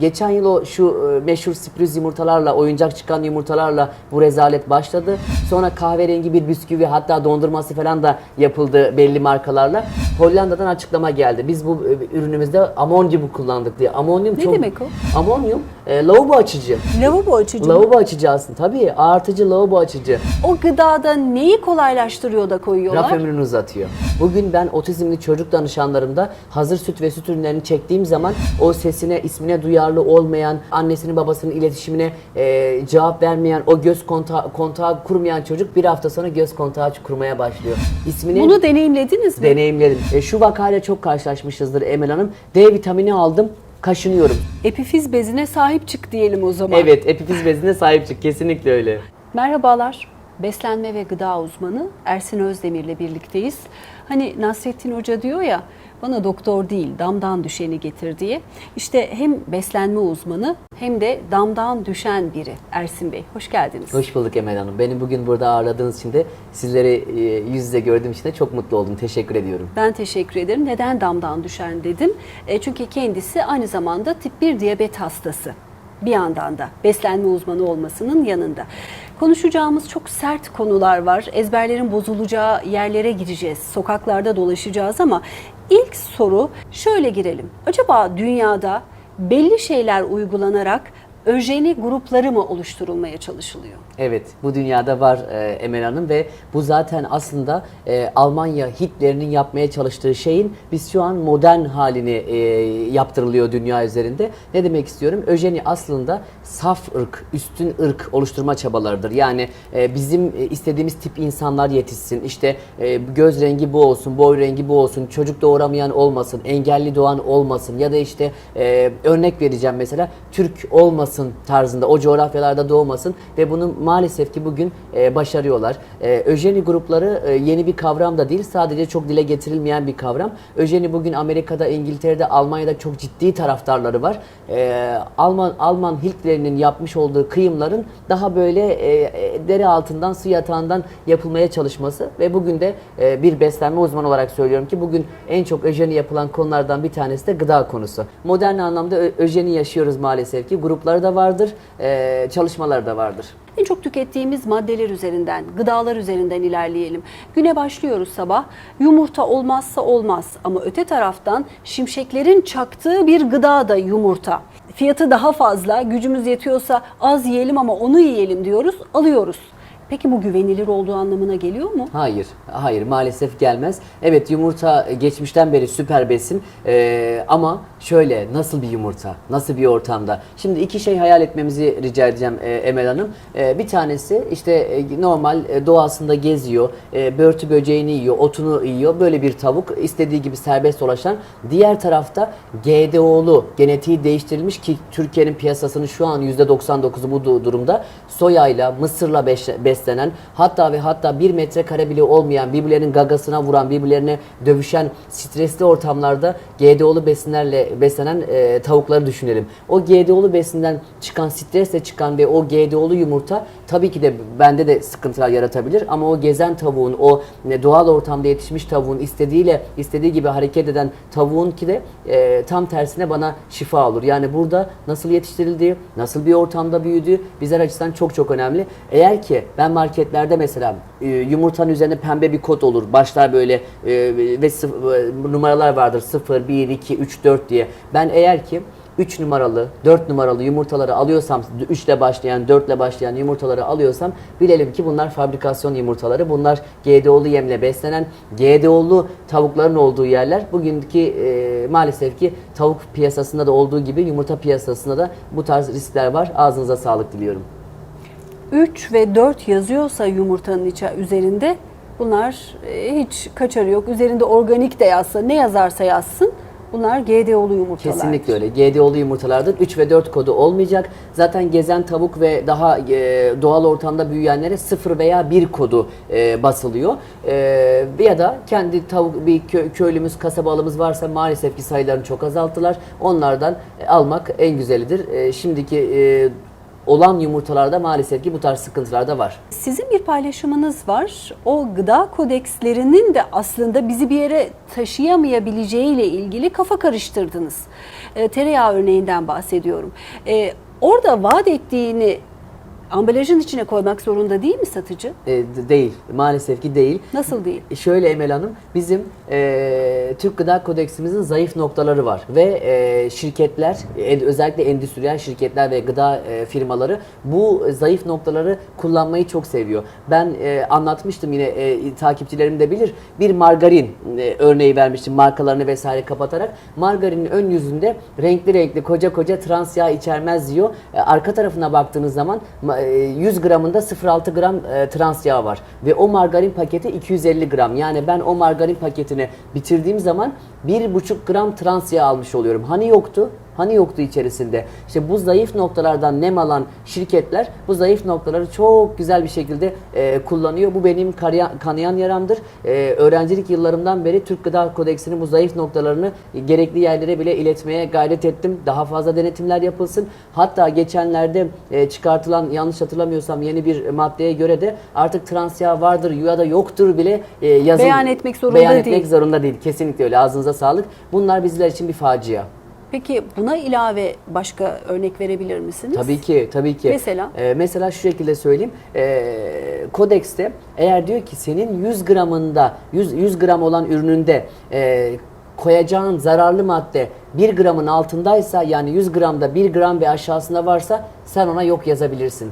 Geçen yıl o şu meşhur sürpriz yumurtalarla, oyuncak çıkan yumurtalarla bu rezalet başladı. Sonra kahverengi bir bisküvi, hatta dondurması falan da yapıldı belli markalarla. Hollanda'dan açıklama geldi. Biz bu ürünümüzde amonyum kullandık diye. Amonyum Ne çok... demek o? Amonyum lavabo açıcı. Lavabo açıcı mı? Lavabo açıcı aslında. Tabii artıcı, lavabo açıcı. O gıdada neyi kolaylaştırıyor da koyuyorlar? Raf ömrünü uzatıyor. Bugün ben otizmli çocuk danışanlarımda hazır süt ve süt ürünlerini çektiğim zaman o sesine, ismine duyarlı olmayan, annesinin babasının iletişimine cevap vermeyen, o göz kontağı kurmayan çocuk bir hafta sonra göz kontağı kurmaya başlıyor. İsmini Bunu deneyimlediniz mi? deneyimledim. Şu vakayla çok karşılaşmışızdır Emel Hanım. D vitamini aldım, kaşınıyorum. Epifiz bezine sahip çık diyelim o zaman. Evet, epifiz bezine sahip çık. Kesinlikle öyle. Merhabalar. Beslenme ve gıda uzmanı Ersin Özdemir'le birlikteyiz. Hani Nasrettin Hoca diyor ya, bana doktor değil damdan düşeni getir diye. İşte hem beslenme uzmanı hem de damdan düşen biri Ersin Bey. Hoş geldiniz. Hoş bulduk Emel Hanım. Beni bugün burada ağırladığınız için de sizleri yüz yüze gördüğüm için de çok mutlu oldum. Teşekkür ediyorum. Ben teşekkür ederim. Neden damdan düşen dedim? Çünkü kendisi aynı zamanda tip 1 diyabet hastası. Bir yandan da beslenme uzmanı olmasının yanında. Konuşacağımız çok sert konular var. Ezberlerin bozulacağı yerlere gireceğiz. Sokaklarda dolaşacağız ama ilk soru şöyle girelim. Acaba dünyada belli şeyler uygulanarak öjeni grupları mı oluşturulmaya çalışılıyor? Evet, bu dünyada var Emel Hanım ve bu zaten aslında Almanya Hitler'in yapmaya çalıştığı şeyin biz şu an modern halini yaptırılıyor dünya üzerinde. Ne demek istiyorum? Öjeni aslında saf ırk, üstün ırk oluşturma çabalarıdır. Yani bizim istediğimiz tip insanlar yetişsin. İşte göz rengi bu olsun, boy rengi bu olsun, çocuk doğuramayan olmasın, engelli doğan olmasın ya da işte örnek vereceğim mesela Türk olmasın tarzında, o coğrafyalarda doğmasın ve bunu maalesef ki bugün başarıyorlar. Öjeni grupları yeni bir kavram da değil, sadece çok dile getirilmeyen bir kavram. Öjeni bugün Amerika'da, İngiltere'de, Almanya'da çok ciddi taraftarları var. Alman Hitler'in yapmış olduğu kıyımların daha böyle deri altından, su yatağından yapılmaya çalışması ve bugün de bir beslenme uzmanı olarak söylüyorum ki bugün en çok öjeni yapılan konulardan bir tanesi de gıda konusu. Modern anlamda öjeni yaşıyoruz maalesef ki. Grupları da vardır, çalışmaları da vardır. En çok tükettiğimiz maddeler üzerinden, gıdalar üzerinden ilerleyelim. Güne başlıyoruz sabah. Yumurta olmazsa olmaz ama öte taraftan şimşeklerin çaktığı bir gıda da yumurta. Fiyatı daha fazla, gücümüz yetiyorsa az yiyelim ama onu yiyelim diyoruz, alıyoruz. Peki bu güvenilir olduğu anlamına geliyor mu? Hayır, hayır maalesef gelmez. Evet, yumurta geçmişten beri süper besin ama şöyle, nasıl bir yumurta, nasıl bir ortamda? Şimdi iki şey hayal etmemizi rica edeceğim Emel Hanım. Bir tanesi işte normal doğasında geziyor, börtü böceğini yiyor, otunu yiyor, böyle bir tavuk istediği gibi serbest dolaşan. Diğer tarafta GDO'lu, genetiği değiştirilmiş ki Türkiye'nin piyasasının şu an %99'u bu durumda. Soyayla, mısırla beslenen, hatta ve hatta 1 metrekare bile olmayan, birbirlerinin gagasına vuran, birbirlerine dövüşen stresli ortamlarda GDO'lu besinlerle beslenen tavukları düşünelim. O GDO'lu besinden çıkan, stresle çıkan ve o GDO'lu yumurta tabii ki de bende de sıkıntılar yaratabilir ama o gezen tavuğun, o doğal ortamda yetişmiş tavuğun istediği gibi hareket eden tavuğun ki de tam tersine bana şifa olur. Yani burada nasıl yetiştirildiği, nasıl bir ortamda büyüdüğü bizler açısından çok çok önemli. Eğer ki ben marketlerde mesela yumurtanın üzerine pembe bir kod olur. Başlar böyle ve numaralar vardır. 0, 1, 2, 3, 4 diye. Ben eğer ki 3 numaralı, 4 numaralı yumurtaları alıyorsam, 3 ile başlayan, 4 ile başlayan yumurtaları alıyorsam bilelim ki bunlar fabrikasyon yumurtaları. Bunlar GDO'lu yemle beslenen, GDO'lu tavukların olduğu yerler. Bugünkü maalesef ki tavuk piyasasında da olduğu gibi yumurta piyasasında da bu tarz riskler var. Ağzınıza sağlık diliyorum. 3 ve 4 yazıyorsa yumurtanın üzerinde bunlar hiç kaçarı yok. Üzerinde organik de yazsa, ne yazarsa yazsın bunlar GDO'lu yumurtalar. Kesinlikle öyle. GDO'lu yumurtalardır. 3 ve 4 kodu olmayacak. Zaten gezen tavuk ve daha doğal ortamda büyüyenlere 0 veya 1 kodu basılıyor. Ya da kendi tavuk bir köylümüz, kasabalımız varsa maalesef ki sayılarını çok azalttılar. Onlardan almak en güzelidir. Şimdiki olan yumurtalarda maalesef ki bu tarz sıkıntılar da var. Sizin bir paylaşımınız var. O gıda kodekslerinin de aslında bizi bir yere taşıyamayabileceğiyle ilgili kafa karıştırdınız. Tereyağı örneğinden bahsediyorum. Orada vaat ettiğini ambalajın içine koymak zorunda değil mi satıcı? Değil. Maalesef ki değil. Nasıl değil? Şöyle Emel Hanım, bizim Türk Gıda Kodeksimizin zayıf noktaları var ve şirketler, özellikle endüstriyel şirketler ve gıda firmaları bu zayıf noktaları kullanmayı çok seviyor. Ben anlatmıştım, yine takipçilerim de bilir, bir margarin örneği vermiştim, markalarını vesaire kapatarak. Margarinin ön yüzünde renkli renkli koca koca trans yağ içermez diyor. Arka tarafına baktığınız zaman 100 gramında 0,6 gram trans yağ var ve o margarin paketi 250 gram. Yani ben o margarin paketini bitirdiğim zaman 1,5 gram trans yağ almış oluyorum. Hani yoktu? Hani yoktu içerisinde? İşte bu zayıf noktalardan nem alan şirketler bu zayıf noktaları çok güzel bir şekilde kullanıyor. Bu benim kanayan yaramdır. Öğrencilik yıllarımdan beri Türk Gıda Kodeksinin bu zayıf noktalarını gerekli yerlere bile iletmeye gayret ettim. Daha fazla denetimler yapılsın. Hatta geçenlerde çıkartılan, yanlış hatırlamıyorsam, yeni bir maddeye göre de artık trans yağ vardır ya da yoktur bile beyan etmek zorunda değil. Kesinlikle öyle. Ağzınıza sağlık. Bunlar bizler için bir facia. Peki buna ilave başka örnek verebilir misiniz? Tabii ki, tabii ki. Mesela? Mesela şu şekilde söyleyeyim. Kodekste eğer diyor ki senin 100 gramında, 100 gram olan ürününde koyacağın zararlı madde 1 gramın altındaysa, yani 100 gramda 1 gram ve aşağısında varsa sen ona yok yazabilirsin.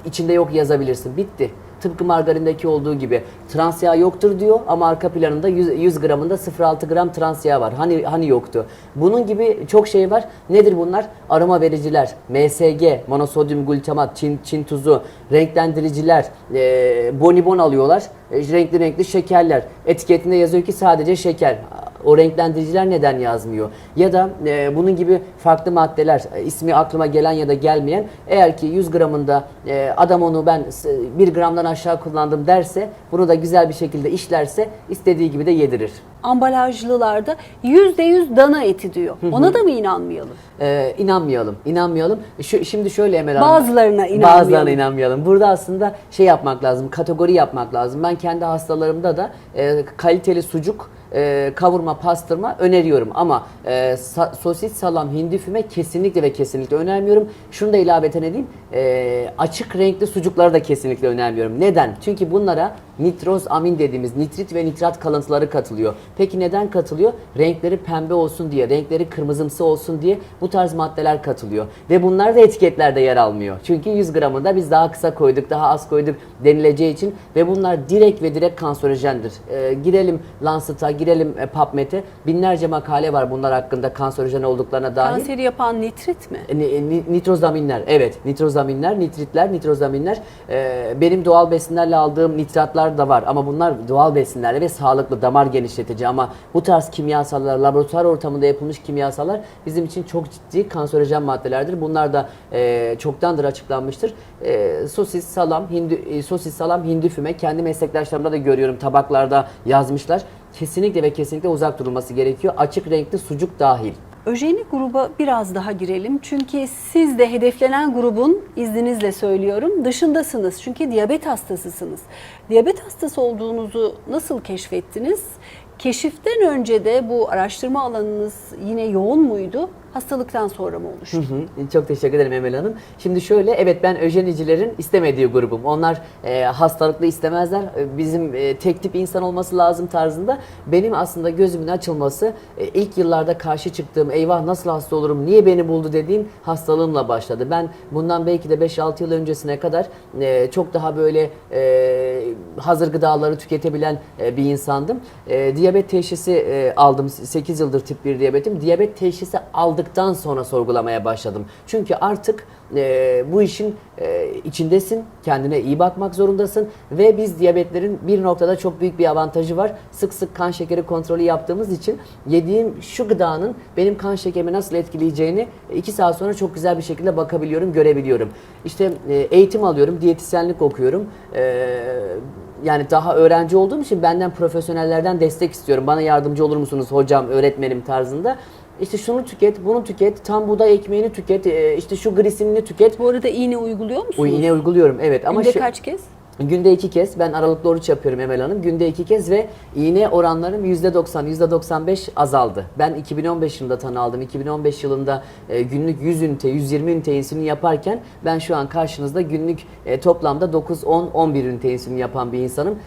İçinde yok yazabilirsin. Bitti. Tıpkı margarindeki olduğu gibi trans yağ yoktur diyor ama arka planında 100 gramında 0,6 gram trans yağ var. Hani yoktu. Bunun gibi çok şey var. Nedir bunlar? Aroma vericiler, MSG, monosodyum glutamat, Çin tuzu, renklendiriciler, bonibon alıyorlar. Renkli renkli şekerler. Etiketinde yazıyor ki sadece şeker. O renklendiriciler neden yazmıyor? Ya da bunun gibi farklı maddeler, ismi aklıma gelen ya da gelmeyen, eğer ki 100 gramında adam onu ben 1 gramdan aşağı kullandım derse, bunu da güzel bir şekilde işlerse istediği gibi de yedirir. Ambalajlılarda %100 dana eti diyor. Ona da mı inanmayalım? İnanmayalım. Şimdi şöyle Emel Hanım. Bazılarına inanmayalım. Burada aslında şey yapmak lazım, kategori yapmak lazım. Ben kendi hastalarımda da kaliteli sucuk, kavurma, pastırma öneriyorum ama sosis, salam, hindi füme kesinlikle ve kesinlikle önermiyorum. Şunu da ilaveten edeyim, açık renkli sucukları da kesinlikle önermiyorum. Neden? Çünkü bunlara nitroz amin dediğimiz nitrit ve nitrat kalıntıları katılıyor. Peki neden katılıyor? Renkleri pembe olsun diye, renkleri kırmızımsı olsun diye bu tarz maddeler katılıyor. Ve bunlar da etiketlerde yer almıyor. Çünkü 100 gramında biz daha kısa koyduk, daha az koyduk denileceği için ve bunlar direkt kanserojendir. Girelim Lancet'a, girelim PubMed'e, binlerce makale var bunlar hakkında kanserojen olduklarına dair. Kanseri yapan nitrit mi? Nitrozaminler, evet. Nitrozaminler, nitritler, nitrozaminler. Benim doğal besinlerle aldığım nitratlar da var ama bunlar doğal besinlerle ve sağlıklı, damar genişletici, ama bu tarz kimyasallar, laboratuvar ortamında yapılmış kimyasallar bizim için çok ciddi kanserojen maddelerdir. Bunlar da çoktandır açıklanmıştır. Sosis, salam, hindi füme, kendi meslektaşlarımda da görüyorum, tabaklarda yazmışlar. Kesinlikle ve kesinlikle uzak durulması gerekiyor. Açık renkli sucuk dahil. Öjenik gruba biraz daha girelim. Çünkü siz de hedeflenen grubun, izninizle söylüyorum, dışındasınız. Çünkü diyabet hastasısınız. Diyabet hastası olduğunuzu nasıl keşfettiniz? Keşiften önce de bu araştırma alanınız yine yoğun muydu? Hastalıktan sonra mı oluştu? Çok teşekkür ederim Emel Hanım. Şimdi şöyle, evet, ben öjenicilerin istemediği grubum. Onlar hastalıklı istemezler. Bizim tek tip insan olması lazım tarzında. Benim aslında gözümün açılması ilk yıllarda karşı çıktığım, eyvah nasıl hasta olurum, niye beni buldu dediğim hastalığımla başladı. Ben bundan belki de 5-6 yıl öncesine kadar çok daha böyle hazır gıdaları tüketebilen bir insandım. Diyabet teşhisi aldım. 8 yıldır tip 1 diyabetim. Diyabet teşhisi aldıktan sonra sorgulamaya başladım. Çünkü artık bu işin içindesin, kendine iyi bakmak zorundasın ve biz diyabetlerin bir noktada çok büyük bir avantajı var. Sık sık kan şekeri kontrolü yaptığımız için yediğim şu gıdanın benim kan şekerimi nasıl etkileyeceğini 2 saat sonra çok güzel bir şekilde bakabiliyorum, görebiliyorum. İşte eğitim alıyorum, diyetisyenlik okuyorum. Yani daha öğrenci olduğum için benden profesyonellerden destek istiyorum. Bana yardımcı olur musunuz hocam, öğretmenim tarzında. İşte şunu tüket, bunu tüket, tam buğday ekmeğini tüket, işte şu glisinini tüket. Bu arada iğne uyguluyor musunuz? Yine uyguluyorum, evet. Ama Günde kaç kez? Günde 2 kez. Ben aralıklı oruç yapıyorum Emel Hanım. Günde 2 kez ve iğne oranlarım %90, %95 azaldı. Ben 2015 yılında tanı aldım. 2015 yılında günlük 100 ünite, 120 ünite insülin yaparken ben şu an karşınızda günlük toplamda 9, 10, 11 ünite insülin yapan bir insanım.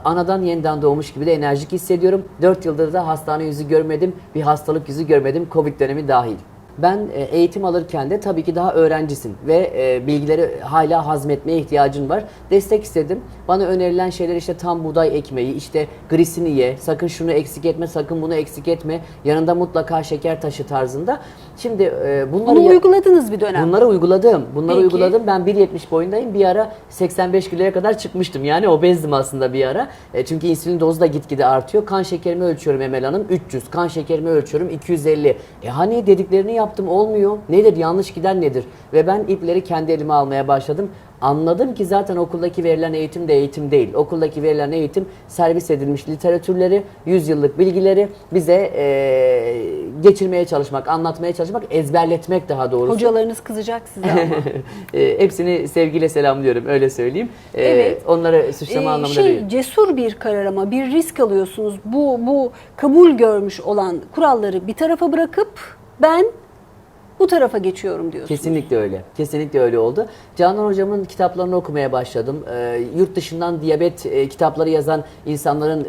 Anadan yeniden doğmuş gibi de enerjik hissediyorum. 4 yıldır da hastane yüzü görmedim, bir hastalık yüzü görmedim, Covid dönemi dahil. Ben eğitim alırken de tabii ki daha öğrencisin ve bilgileri hala hazmetmeye ihtiyacın var. Destek istedim. Bana önerilen şeyler işte tam buğday ekmeği, işte grisini ye, sakın şunu eksik etme, sakın bunu eksik etme, yanında mutlaka şeker taşı tarzında. Şimdi Bunu uyguladınız bir dönem. Bunları uyguladım. Bunları Peki. uyguladım. Ben 1.70 boyundayım. Bir ara 85 kiloya kadar çıkmıştım. Yani obezdim aslında bir ara. Çünkü insülin dozu da gitgide artıyor. Kan şekerimi ölçüyorum Emel Hanım. 300. Kan şekerimi ölçüyorum. 250. Hani dediklerini yaptım, olmuyor. Nedir? Yanlış giden nedir? Ve ben ipleri kendi elime almaya başladım. Anladım ki zaten okuldaki verilen eğitim de eğitim değil. Okuldaki verilen eğitim servis edilmiş literatürleri, 100 yıllık bilgileri bize geçirmeye çalışmak, anlatmaya çalışmak, ezberletmek daha doğrusu. Hocalarınız kızacak size ama. Hepsini sevgiyle selamlıyorum, öyle söyleyeyim. Evet. Onları suçlama anlamında değil. Cesur bir karar ama bir risk alıyorsunuz. Bu kabul görmüş olan kuralları bir tarafa bırakıp ben bu tarafa geçiyorum diyorsunuz. Kesinlikle öyle. Kesinlikle öyle oldu. Canan hocamın kitaplarını okumaya başladım. Yurt dışından diyabet kitapları yazan insanların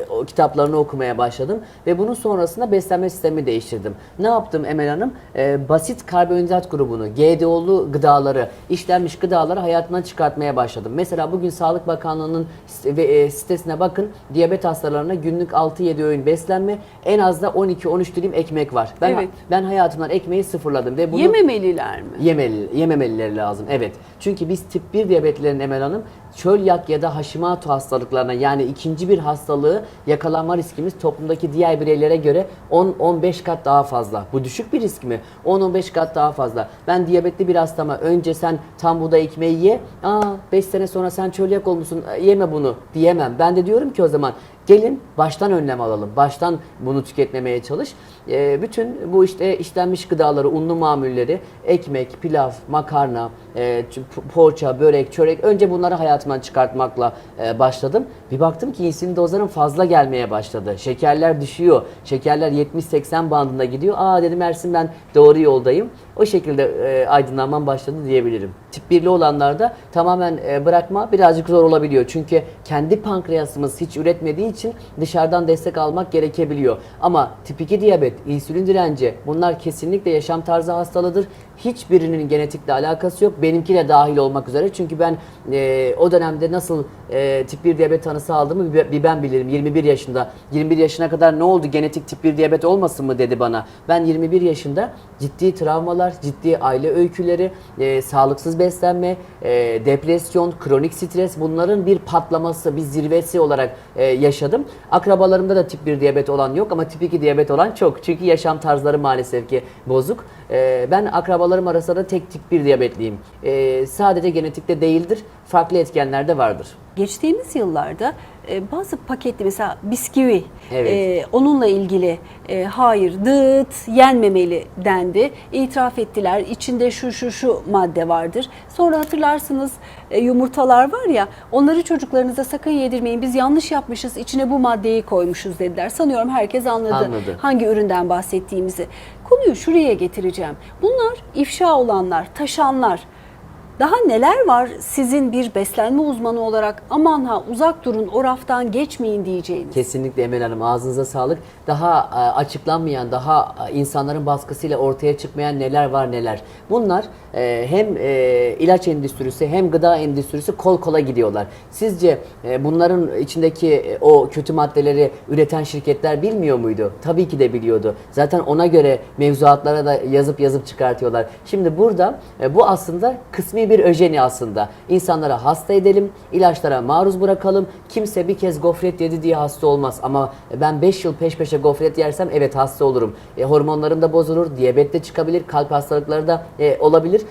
o kitaplarını okumaya başladım. Ve bunun sonrasında beslenme sistemi değiştirdim. Ne yaptım Emel Hanım? Basit karbonhidrat grubunu, GDO'lu gıdaları, işlenmiş gıdaları hayatından çıkartmaya başladım. Mesela bugün Sağlık Bakanlığı'nın sitesine bakın. Diyabet hastalarına günlük 6-7 öğün beslenme, en az da 12-13 dilim ekmek var. Ben hayatımdan ekmeği sıfırladım ve bunu Yememeliler mi? Yememelileri lazım. Evet. Çünkü biz tip 1 diyabetlilerin Emel Hanım çölyak ya da Hashimoto hastalıklarına, yani ikinci bir hastalığı yakalanma riskimiz toplumdaki diğer bireylere göre 10-15 kat daha fazla. Bu düşük bir risk mi? 10-15 kat daha fazla. Ben diyabetli bir hastama önce sen tam buğday ekmeği ye, 5 sene sonra sen çölyak olmuşsun, yeme bunu diyemem. Ben de diyorum ki o zaman gelin baştan önlem alalım. Baştan bunu tüketmemeye çalış. Bütün bu işte işlenmiş gıdaları, unlu mamulleri, ekmek, pilav, makarna, poğaça, börek, çörek, önce bunları hayatımdan çıkartmakla başladım. Bir baktım ki insülin dozlarım fazla gelmeye başladı. Şekerler düşüyor. Şekerler 70-80 bandında gidiyor. Dedim Ersin, ben doğru yoldayım. O şekilde aydınlanmam başladı diyebilirim. Tip 1'li olanlarda tamamen bırakma birazcık zor olabiliyor. Çünkü kendi pankreasımız hiç üretmediği için dışarıdan destek almak gerekebiliyor. Ama tip 2 diyabet, insülin direnci, bunlar kesinlikle yaşam tarzı hastalığıdır. Hiçbirinin genetikle alakası yok. Benimki de dahil olmak üzere. Çünkü ben o dönemde nasıl tip 1 diyabet tanısı aldığımı bir ben bilirim. 21 yaşında. 21 yaşına kadar ne oldu, genetik tip 1 diyabet olmasın mı dedi bana. Ben 21 yaşında ciddi travmalar, ciddi aile öyküleri, sağlıksız beslenme, depresyon, kronik stres, bunların bir patlaması, bir zirvesi olarak yaşadım. Akrabalarımda da tip 1 diyabet olan yok ama tip 2 diyabet olan çok. Çünkü yaşam tarzları maalesef ki bozuk. Ben akrabalarım arasında da tek tip 1 diyabetliyim. Sadece genetikte değildir, farklı etkenler de vardır. Geçtiğimiz yıllarda bazı paketli mesela bisküvi, Evet. onunla ilgili hayır, yenmemeli dendi. İtiraf ettiler, içinde şu madde vardır. Sonra hatırlarsınız yumurtalar var ya, onları çocuklarınıza sakın yedirmeyin, biz yanlış yapmışız, içine bu maddeyi koymuşuz dediler. Sanıyorum herkes anladı hangi üründen bahsettiğimizi. Konuyu şuraya getireceğim. Bunlar ifşa olanlar, taşanlar. Daha neler var sizin bir beslenme uzmanı olarak aman ha uzak durun, o raftan geçmeyin diyeceğiniz? Kesinlikle Emel Hanım, ağzınıza sağlık. Daha açıklanmayan, daha insanların baskısıyla ortaya çıkmayan neler var neler. Bunlar hem ilaç endüstrisi hem gıda endüstrisi kol kola gidiyorlar. Sizce bunların içindeki o kötü maddeleri üreten şirketler bilmiyor muydu? Tabii ki de biliyordu. Zaten ona göre mevzuatlara da yazıp çıkartıyorlar. Şimdi burada bu aslında kısmi bir öjeni aslında. İnsanlara hasta edelim, ilaçlara maruz bırakalım. Kimse bir kez gofret yedi diye hasta olmaz. Ama ben 5 yıl peş peşe gofret yersem evet hasta olurum. Hormonlarım da bozulur, diyabet de çıkabilir, kalp hastalıkları da olabilir.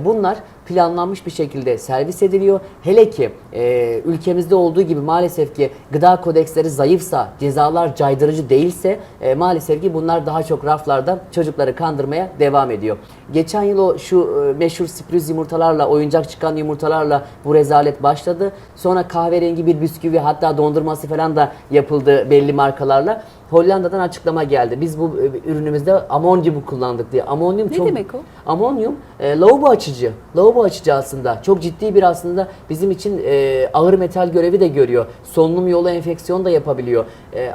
Bunlar planlanmış bir şekilde servis ediliyor. Hele ki ülkemizde olduğu gibi maalesef ki gıda kodeksleri zayıfsa, cezalar caydırıcı değilse maalesef ki bunlar daha çok raflarda çocukları kandırmaya devam ediyor. Geçen yıl o şu meşhur sürpriz yumurtalarla, oyuncak çıkan yumurtalarla bu rezalet başladı. Sonra kahverengi bir bisküvi, hatta dondurması falan da yapıldı belli markalarla. Hollanda'dan açıklama geldi. Biz bu ürünümüzde amonyum kullandık diye. Amonyum Ne demek o? Amonyum lavabo açıcı. Lavabo açıcı aslında. Çok ciddi bir aslında bizim için ağır metal görevi de görüyor. Solunum yolu enfeksiyon da yapabiliyor.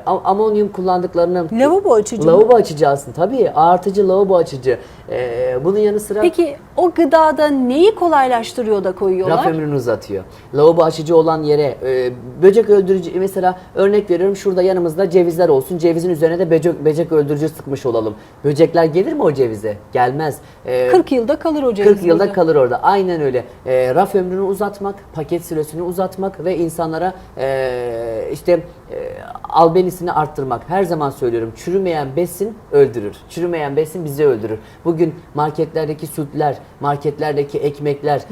Amonyum kullandıklarını... Lavabo açıcı mı? Lavabo açıcı aslında. Tabii artıcı, lavabo açıcı. Bunun yanı sıra... Peki o gıdada neyi kolaylaştırıyor da koyuyorlar? Raf ömrünü uzatıyor. Lavabo açıcı olan yere böcek öldürücü, mesela örnek veriyorum, şurada yanımızda cevizler olsun. Cevizin üzerine de böcek öldürücü sıkmış olalım. Böcekler gelir mi o cevize? Gelmez. 40 yılda kalır o ceviz. 40 yılda burada. kalır orada. Aynen öyle. Raf ömrünü uzatmak, paket süresini uzatmak ve insanlara albenisini arttırmak. Her zaman söylüyorum, çürümeyen besin öldürür. Çürümeyen besin bizi öldürür. Bugün marketlerdeki sütler, marketlerdeki ekmekler,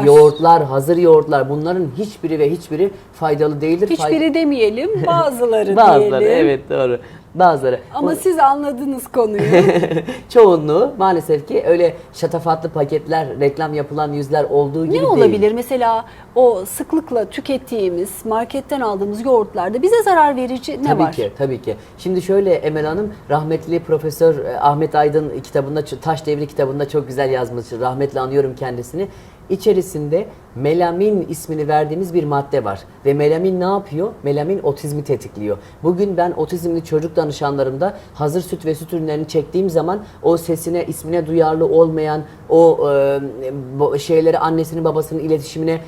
yoğurtlar, hazır yoğurtlar, bunların hiçbiri faydalı değildir. Hiçbiri demeyelim, bazıları Bazıları, diyelim. evet, doğru. Bazıları. Ama siz anladınız konuyu. Çoğunluğu maalesef ki öyle şatafatlı paketler, reklam yapılan yüzler olduğu gibi Ne değil. olabilir? Mesela o sıklıkla tükettiğimiz, marketten aldığımız yoğurtlarda bize zarar verici ne Tabii var? ki, tabii ki. Şimdi şöyle Emel Hanım, rahmetli Profesör Ahmet Aydın kitabında, Taş Devri kitabında çok güzel yazmış. Rahmetli anıyorum kendisini. İçerisinde melamin ismini verdiğimiz bir madde var. Ve melamin ne yapıyor? Melamin otizmi tetikliyor. Bugün ben otizmli çocuk danışanlarımda hazır süt ve süt ürünlerini çektiğim zaman o sesine, ismine duyarlı olmayan, o şeyleri, annesinin babasının iletişimine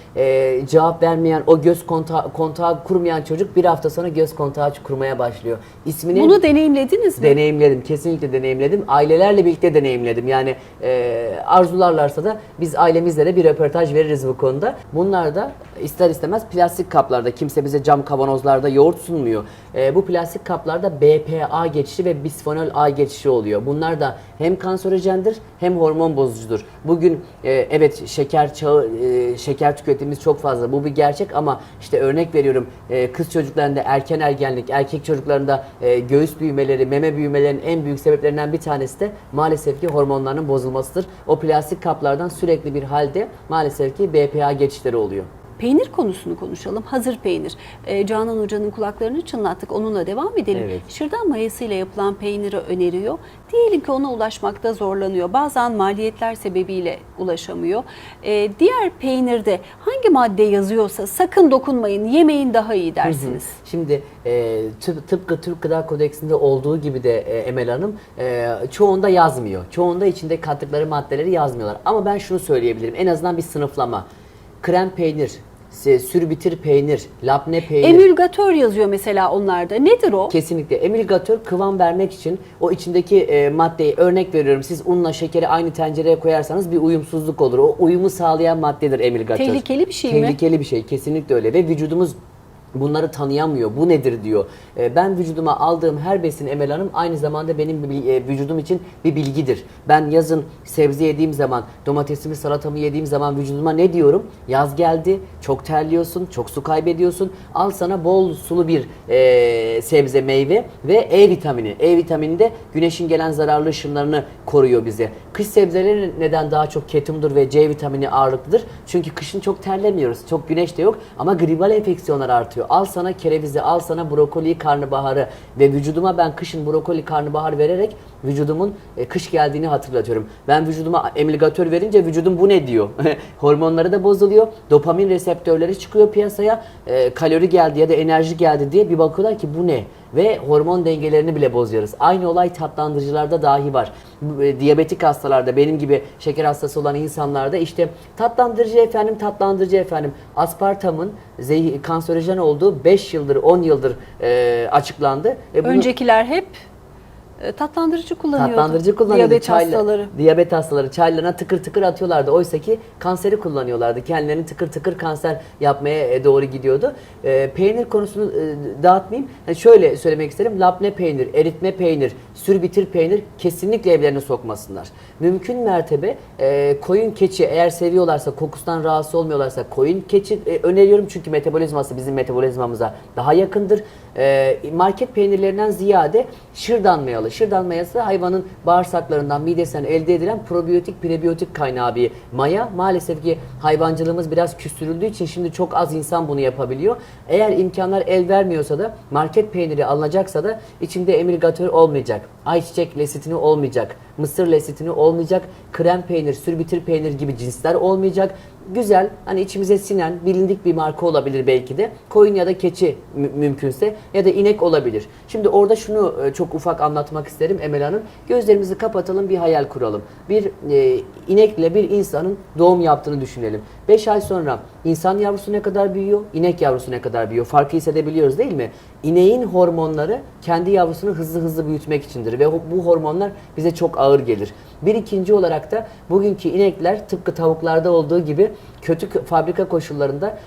cevap vermeyen, o göz kontağı kurmayan çocuk bir hafta sonra göz kontağı kurmaya başlıyor. İsmini Bunu deneyimlediniz mi? deneyimledim. Kesinlikle deneyimledim. Ailelerle birlikte deneyimledim. Yani arzularlarsa da biz ailemizle de bir röportaj veririz bu konuda. Bunlar da ister istemez plastik kaplarda, kimse bize cam kavanozlarda yoğurt sunmuyor. Bu plastik kaplarda BPA geçişi ve bisfenol A geçişi oluyor. Bunlar da hem kanserojendir hem hormon bozucudur. Bugün evet şeker tüketimimiz çok fazla. Bu bir gerçek ama işte örnek veriyorum, kız çocuklarında erken ergenlik, erkek çocuklarında göğüs büyümeleri, meme büyümelerinin en büyük sebeplerinden bir tanesi de maalesef ki hormonlarının bozulmasıdır. O plastik kaplardan sürekli bir halde maalesef ki BPA geçişleri oluyor. Peynir konusunu konuşalım. Hazır peynir. Canan Hoca'nın kulaklarını çınlattık. Onunla devam edelim. Evet. Şırdan mayasıyla yapılan peyniri öneriyor. Diyelim ki ona ulaşmakta zorlanıyor. Bazen maliyetler sebebiyle ulaşamıyor. Diğer peynirde hangi madde yazıyorsa sakın dokunmayın, yemeyin daha iyi dersiniz. Şimdi tıpkı Türk Gıda Kodeksinde olduğu gibi de Emel Hanım, çoğunda yazmıyor. Çoğunda içinde kattıkları maddeleri yazmıyorlar. Ama ben şunu söyleyebilirim. En azından bir sınıflama. Krem peynir, sürbitir peynir, labne peynir. Emülgatör yazıyor mesela onlarda. Nedir o? Kesinlikle. Emülgatör kıvam vermek için o içindeki maddeyi, örnek veriyorum, siz unla şekeri aynı tencereye koyarsanız bir uyumsuzluk olur. O uyumu sağlayan maddedir emülgatör. Tehlikeli bir şey mi? Tehlikeli bir şey. Kesinlikle öyle ve vücudumuz bunları tanıyamıyor. Bu nedir diyor. Ben vücuduma aldığım her besin Emel Hanım aynı zamanda benim vücudum için bir bilgidir. Ben yazın sebze yediğim zaman, domatesimi, salatamı yediğim zaman vücuduma ne diyorum? Yaz geldi, çok terliyorsun, çok su kaybediyorsun. Al sana bol sulu bir sebze, meyve ve E vitamini. E vitamini de güneşin gelen zararlı ışınlarını koruyor bize. Kış sebzeleri neden daha çok ketumdur ve C vitamini ağırlıklıdır? Çünkü kışın çok terlemiyoruz. Çok güneş de yok ama gribal enfeksiyonlar artıyor. Al sana kerevizi, al sana brokoli, karnabaharı ve vücuduma ben kışın brokoli, karnabahar vererek vücudumun kış geldiğini hatırlatıyorum. Ben vücuduma emülgatör verince vücudum bu ne diyor? Hormonları da bozuluyor. Dopamin reseptörleri çıkıyor piyasaya. Kalori geldi ya da enerji geldi diye bir bakıyorlar ki bu ne? Ve hormon dengelerini bile bozuyoruz. Aynı olay tatlandırıcılarda dahi var. Diyabetik hastalarda, benim gibi şeker hastası olan insanlarda işte tatlandırıcı efendim. Aspartamın kanserojen olduğu 5 yıldır, 10 yıldır açıklandı. Öncekiler hep tatlandırıcı kullanıyordu. Tatlandırıcı kullanıyordu. Diyabet hastaları. Diyabet hastaları çaylarına tıkır tıkır atıyorlardı. Oysa ki kanseri kullanıyorlardı. Kendilerini tıkır tıkır kanser yapmaya doğru gidiyordu. Peynir konusunu dağıtmayayım. Yani şöyle söylemek isterim. Labne peynir, eritme peynir, sürbitir peynir kesinlikle evlerine sokmasınlar. Mümkün mertebe koyun keçi eğer seviyorlarsa, kokusundan rahatsız olmuyorlarsa koyun keçi öneriyorum. Çünkü metabolizması bizim metabolizmamıza daha yakındır. Market peynirlerinden ziyade şırdan mayalı. Şırdan mayası hayvanın bağırsaklarından, midesinden elde edilen probiyotik, prebiyotik kaynağı bir maya. Maalesef ki hayvancılığımız biraz küstürüldüğü için şimdi çok az insan bunu yapabiliyor. Eğer imkanlar el vermiyorsa da market peyniri alınacaksa da içinde emilgatör olmayacak, ayçiçek lesitini olmayacak, mısır lesitini olmayacak, krem peynir, sürbitir peynir gibi cinsler olmayacak. Güzel, hani içimize sinen, bilindik bir marka olabilir belki de. Koyun ya da keçi mümkünse ya da inek olabilir. Şimdi orada şunu çok ufak anlatmak isterim Emel Hanım. Gözlerimizi kapatalım, bir hayal kuralım. Bir inekle bir insanın doğum yaptığını düşünelim. 5 ay sonra insan yavrusu ne kadar büyüyor, inek yavrusu ne kadar büyüyor? Farkı hissedebiliyoruz değil mi? İneğin hormonları kendi yavrusunu hızlı hızlı büyütmek içindir ve bu hormonlar bize çok ağır gelir. Bir ikinci olarak da bugünkü inekler tıpkı tavuklarda olduğu gibi kötü fabrika koşullarında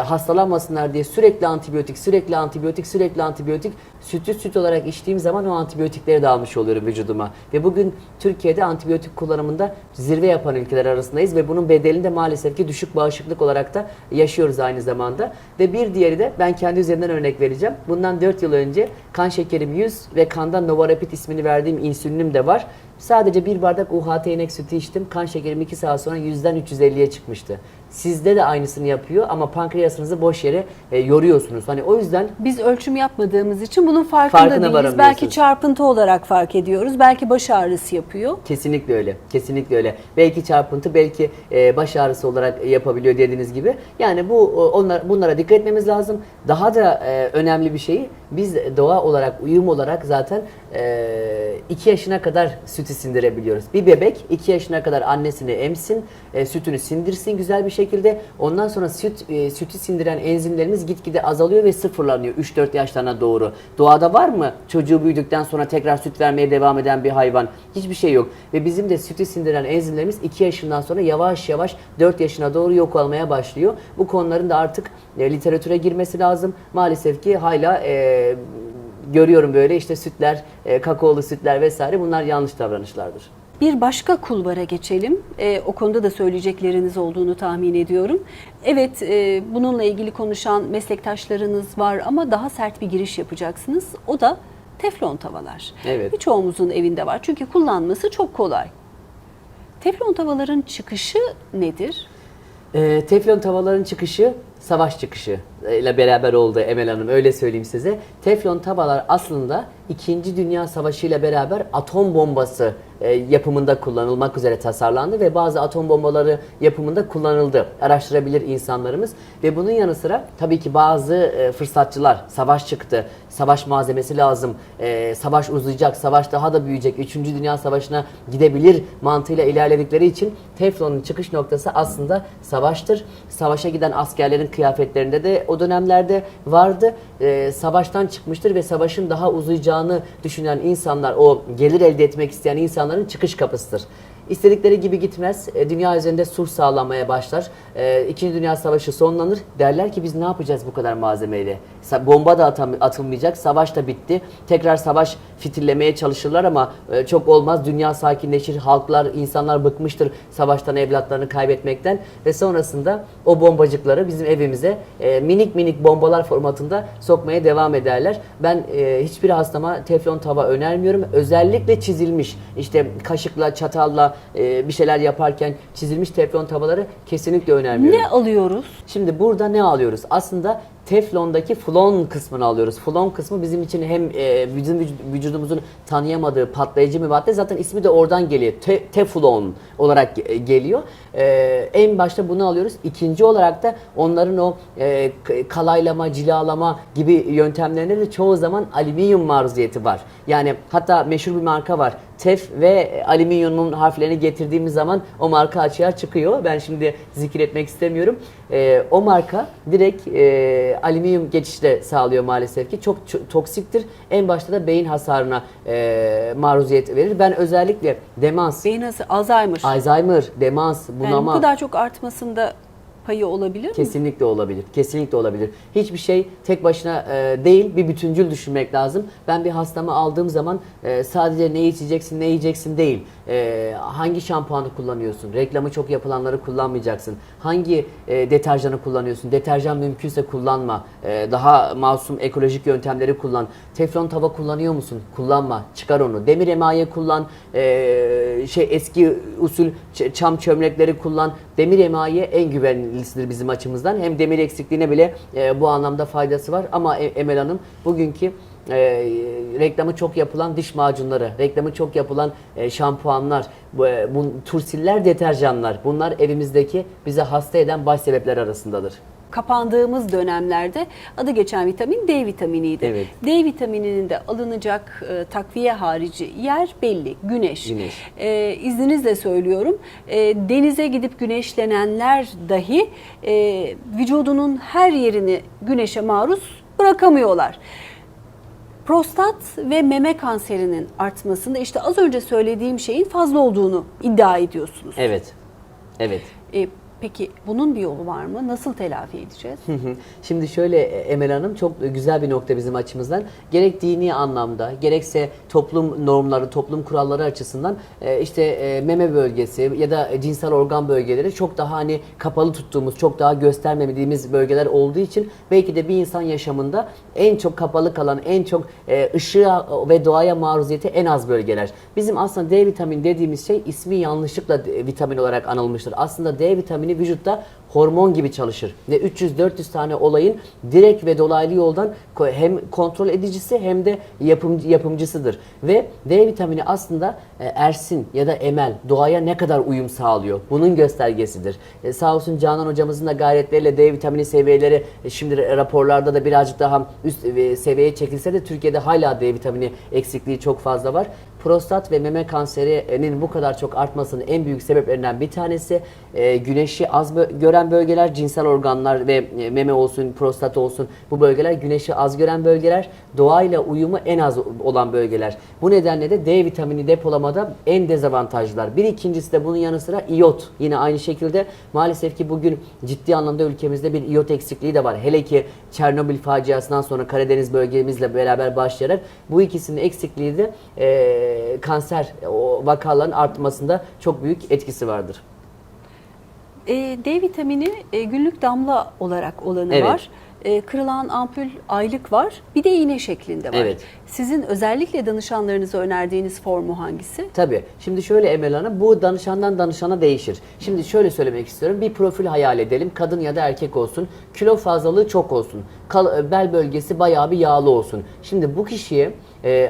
hastalanmasınlar diye sürekli antibiyotik, sürekli antibiyotik, sürekli antibiyotik, sütü süt olarak içtiğim zaman o antibiyotikleri de almış oluyorum vücuduma. Ve bugün Türkiye'de antibiyotik kullanımında zirve yapan ülkeler arasındayız ve bunun bedelini de maalesef ki düşük bağışıklık olarak da yaşıyoruz aynı zamanda. Ve bir diğeri de ben kendi üzerimden örnek vereceğim. Bundan 4 yıl önce kan şekerim 100 ve kandan Novarapid ismini verdiğim insülinim de var. Sadece bir bardak UHT inek sütü içtim. Kan şekerim 2 saat sonra 100'den 350'ye çıkmıştı. Sizde de aynısını yapıyor ama pankreasınızı boş yere yoruyorsunuz. Hani o yüzden biz ölçüm yapmadığımız için bunun farkında değiliz. varamıyorsunuz. Belki çarpıntı olarak fark ediyoruz. Belki baş ağrısı yapıyor. Kesinlikle öyle. Kesinlikle öyle. Belki çarpıntı, belki baş ağrısı olarak yapabiliyor dediğiniz gibi. Yani bunlara dikkat etmemiz lazım. Daha da önemli bir şey, biz doğa olarak, uyum olarak zaten 2 yaşına kadar sütü sindirebiliyoruz. Bir bebek 2 yaşına kadar annesini emsin, sütünü sindirsin güzel bir şekilde. Ondan sonra sütü sindiren enzimlerimiz gitgide azalıyor ve sıfırlanıyor 3-4 yaşlarına doğru. Doğada var mı çocuğu büyüdükten sonra tekrar süt vermeye devam eden bir hayvan? Hiçbir şey yok. Ve bizim de sütü sindiren enzimlerimiz 2 yaşından sonra yavaş yavaş 4 yaşına doğru yok olmaya başlıyor. Bu konuların da artık literatüre girmesi lazım. Maalesef ki hala görüyorum böyle işte sütler, kakaolu sütler vesaire, bunlar yanlış davranışlardır. Bir başka kulvara geçelim. O konuda da söyleyecekleriniz olduğunu tahmin ediyorum. Evet, bununla ilgili konuşan meslektaşlarınız var ama daha sert bir giriş yapacaksınız. O da teflon tavalar. Evet. Birçoğumuzun evinde var çünkü kullanması çok kolay. Teflon tavaların çıkışı nedir? Teflon tavaların çıkışı savaş çıkışı ile beraber oldu Emel Hanım, öyle söyleyeyim size. Teflon tavalar aslında 2. Dünya Savaşı ile beraber atom bombası yapımında kullanılmak üzere tasarlandı ve bazı atom bombaları yapımında kullanıldı. Araştırabilir insanlarımız. Ve bunun yanı sıra tabii ki bazı fırsatçılar, savaş çıktı, savaş malzemesi lazım, savaş uzayacak, savaş daha da büyüyecek, 3. Dünya Savaşı'na gidebilir mantığıyla ilerledikleri için teflonun çıkış noktası aslında savaştır. Savaşa giden askerlerin kıyafetlerinde de o dönemlerde vardı. Savaştan çıkmıştır ve savaşın daha uzayacağını düşünen insanlar, o gelir elde etmek isteyen insanların çıkış kapısıdır. İstedikleri gibi gitmez. Dünya üzerinde sulh sağlanmaya başlar. İkinci Dünya Savaşı sonlanır. Derler ki biz ne yapacağız bu kadar malzemeyle? Bomba da atılmayacak. Savaş da bitti. Tekrar savaş fitillemeye çalışırlar ama çok olmaz. Dünya sakinleşir. Halklar, insanlar bıkmıştır savaştan, evlatlarını kaybetmekten. Ve sonrasında o bombacıkları bizim evimize minik minik bombalar formatında sokmaya devam ederler. Ben hiçbir hastama teflon tava önermiyorum. Özellikle çizilmiş, işte kaşıkla, çatalla bir şeyler yaparken çizilmiş teflon tavaları kesinlikle önermiyorum. Ne alıyoruz? Şimdi burada ne alıyoruz? Aslında teflondaki flon kısmını alıyoruz. Flon kısmı bizim için hem bizim vücudumuzun tanıyamadığı patlayıcı bir madde. Zaten ismi de oradan geliyor. Teflon olarak geliyor. En başta bunu alıyoruz. İkinci olarak da onların o kalaylama, cilalama gibi yöntemlerinde de çoğu zaman alüminyum maruziyeti var. Yani hatta meşhur bir marka var. Tef ve alüminyumun harflerini getirdiğimiz zaman o marka açığa çıkıyor. Ben şimdi zikretmek istemiyorum. O marka direkt alüminyum geçişi de sağlıyor maalesef ki. Çok toksiktir. En başta da beyin hasarına maruziyet verir. Ben özellikle demans, Beyin Alzheimer, demans, yani bu bunama kadar çok artmasında payı olabilir mi? kesinlikle olabilir. Kesinlikle olabilir. Hiçbir şey tek başına değil, bir bütüncül düşünmek lazım. Ben bir hastamı aldığım zaman sadece ne içeceksin, ne yiyeceksin değil. Hangi şampuanı kullanıyorsun? Reklamı çok yapılanları kullanmayacaksın. Hangi deterjanı kullanıyorsun? Deterjan mümkünse kullanma. Daha masum ekolojik yöntemleri kullan. Teflon tava kullanıyor musun? Kullanma. Çıkar onu. Demir emaye kullan. Eski usul çam çömlekleri kullan. Demir emaye en güvenlisidir bizim açımızdan. Hem demir eksikliğine bile bu anlamda faydası var. Ama Emel Hanım bugünkü reklamı çok yapılan diş macunları, reklamı çok yapılan şampuanlar, bu tursiller, deterjanlar, bunlar evimizdeki bize hasta eden baş sebepler arasındadır. Kapandığımız dönemlerde adı geçen vitamin D vitaminiydi. Evet. D vitamininin de alınacak takviye harici yer belli. Güneş. İzninizle söylüyorum. Denize gidip güneşlenenler dahi vücudunun her yerini güneşe maruz bırakamıyorlar. Prostat ve meme kanserinin artmasında işte az önce söylediğim şeyin fazla olduğunu iddia ediyorsunuz. Evet. Evet. Peki bunun bir yolu var mı? Nasıl telafi edeceğiz? Şimdi şöyle Emel Hanım, çok güzel bir nokta bizim açımızdan. Gerek dini anlamda, gerekse toplum normları, toplum kuralları açısından meme bölgesi ya da cinsel organ bölgeleri çok daha hani kapalı tuttuğumuz, çok daha göstermediğimiz bölgeler olduğu için belki de bir insan yaşamında en çok kapalı kalan, en çok ışığa ve doğaya maruziyeti en az bölgeler. Bizim aslında D vitamini dediğimiz şey ismi yanlışlıkla vitamin olarak anılmıştır. Aslında D vitamini vücutta hormon gibi çalışır. Ve 300-400 tane olayın direkt ve dolaylı yoldan hem kontrol edicisi hem de yapımcısıdır. Ve D vitamini aslında Ersin ya da Emel doğaya ne kadar uyum sağlıyor? Bunun göstergesidir. Sağ olsun Canan hocamızın da gayretleriyle D vitamini seviyeleri şimdi raporlarda da birazcık daha üst seviyeye çekilse de Türkiye'de hala D vitamini eksikliği çok fazla var. Prostat ve meme kanserinin bu kadar çok artmasının en büyük sebeplerinden bir tanesi güneşi az gören bölgeler, cinsel organlar ve meme olsun, prostat olsun, bu bölgeler güneşi az gören bölgeler, doğayla uyumu en az olan bölgeler. Bu nedenle de D vitamini depolamada en dezavantajlılar. Bir ikincisi de bunun yanı sıra iyot. Yine aynı şekilde maalesef ki bugün ciddi anlamda ülkemizde bir iyot eksikliği de var. Hele ki Çernobil faciasından sonra Karadeniz bölgemizle beraber başlayarak bu ikisinin eksikliği de kanser vakaların artmasında çok büyük etkisi vardır. D vitamini günlük damla olarak olanı Evet. var. Kırılan ampul aylık var. Bir de iğne şeklinde var. Evet. Sizin özellikle danışanlarınıza önerdiğiniz formu hangisi? Tabii. Şimdi şöyle Emel Hanım, bu danışandan danışana değişir. Şimdi şöyle söylemek istiyorum. Bir profil hayal edelim. Kadın ya da erkek olsun. Kilo fazlalığı çok olsun. Bel bölgesi bayağı bir yağlı olsun. Şimdi bu kişiye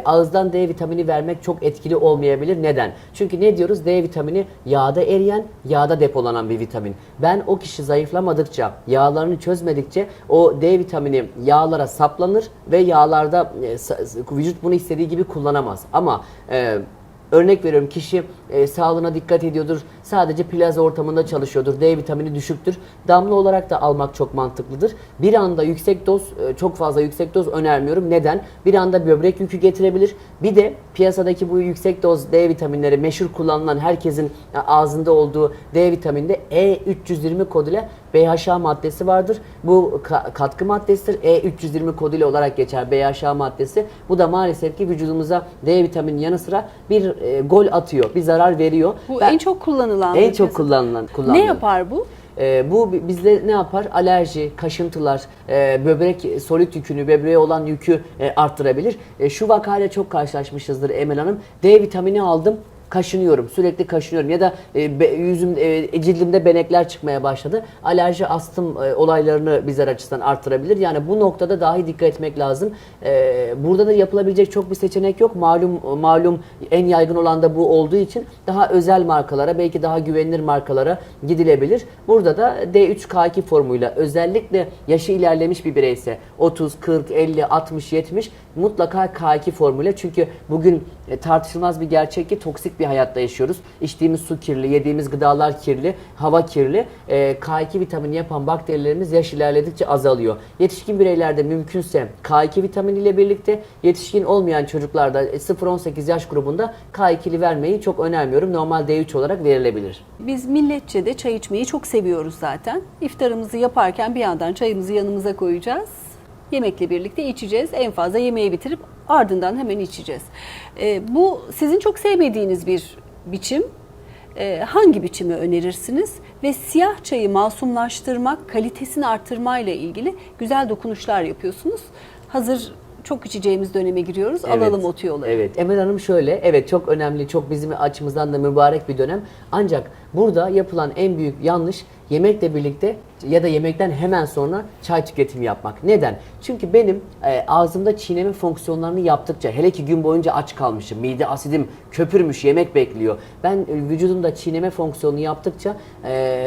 ağızdan D vitamini vermek çok etkili olmayabilir. Neden? Çünkü ne diyoruz? D vitamini yağda eriyen, yağda depolanan bir vitamin. Ben o kişi zayıflamadıkça, yağlarını çözmedikçe o D vitamini yağlara saplanır ve yağlarda vücut bunu istediği gibi kullanamaz. Ama örnek veriyorum, kişi sağlığına dikkat ediyordur, sadece plaza ortamında çalışıyordur, D vitamini düşüktür. Damla olarak da almak çok mantıklıdır. Bir anda yüksek doz, çok fazla yüksek doz önermiyorum. Neden? Bir anda böbrek yükü getirebilir. Bir de piyasadaki bu yüksek doz D vitaminleri, meşhur kullanılan, herkesin ağzında olduğu D vitaminde E320 koduyla BHA maddesi vardır. Bu katkı maddesidir. E320 koduyla olarak geçer BHA maddesi. Bu da maalesef ki vücudumuza D vitaminin yanı sıra bir gol atıyor, bir zarar veriyor. Bu en çok kullanılan. En çok kullanılan. Ne yapar bu? Bu bizde ne yapar? Alerji, kaşıntılar, böbrek solit yükünü, böbreğe olan yükü arttırabilir. Şu vakayla çok karşılaşmışızdır Emel Hanım. D vitamini aldım, kaşınıyorum, sürekli kaşınıyorum ya da cildimde benekler çıkmaya başladı. Alerji, astım olaylarını bizler açısından arttırabilir. Yani bu noktada dahi dikkat etmek lazım. Burada da yapılabilecek çok bir seçenek yok. Malum en yaygın olan da bu olduğu için daha özel markalara, belki daha güvenilir markalara gidilebilir. Burada da D3K2 formuyla, özellikle yaşı ilerlemiş bir bireyse 30, 40, 50, 60, 70 mutlaka K2 formuyla, çünkü bugün tartışılmaz bir gerçek ki toksik bir hayatta yaşıyoruz. İçtiğimiz su kirli, yediğimiz gıdalar kirli, hava kirli. K2 vitamini yapan bakterilerimiz yaş ilerledikçe azalıyor. Yetişkin bireylerde mümkünse K2 vitamini ile birlikte, yetişkin olmayan çocuklarda 0-18 yaş grubunda K2'li vermeyi çok önermiyorum. Normal D3 olarak verilebilir. Biz milletçe de çay içmeyi çok seviyoruz zaten. İftarımızı yaparken bir yandan çayımızı yanımıza koyacağız. Yemekle birlikte içeceğiz. En fazla yemeği bitirip ardından hemen içeceğiz. Bu sizin çok sevmediğiniz bir biçim. Hangi biçimi önerirsiniz? Ve siyah çayı masumlaştırmak, kalitesini arttırmayla ilgili güzel dokunuşlar yapıyorsunuz. Hazır çok içeceğimiz döneme giriyoruz. Evet. Alalım o tüyoları. Evet. Emel Hanım şöyle, evet çok önemli, çok bizim açımızdan da mübarek bir dönem. Ancak burada yapılan en büyük yanlış yemekle birlikte ya da yemekten hemen sonra çay tüketimi yapmak. Neden? Çünkü benim ağzımda çiğneme fonksiyonlarını yaptıkça, hele ki gün boyunca aç kalmışım, mide asidim köpürmüş, yemek bekliyor. Ben vücudumda çiğneme fonksiyonunu yaptıkça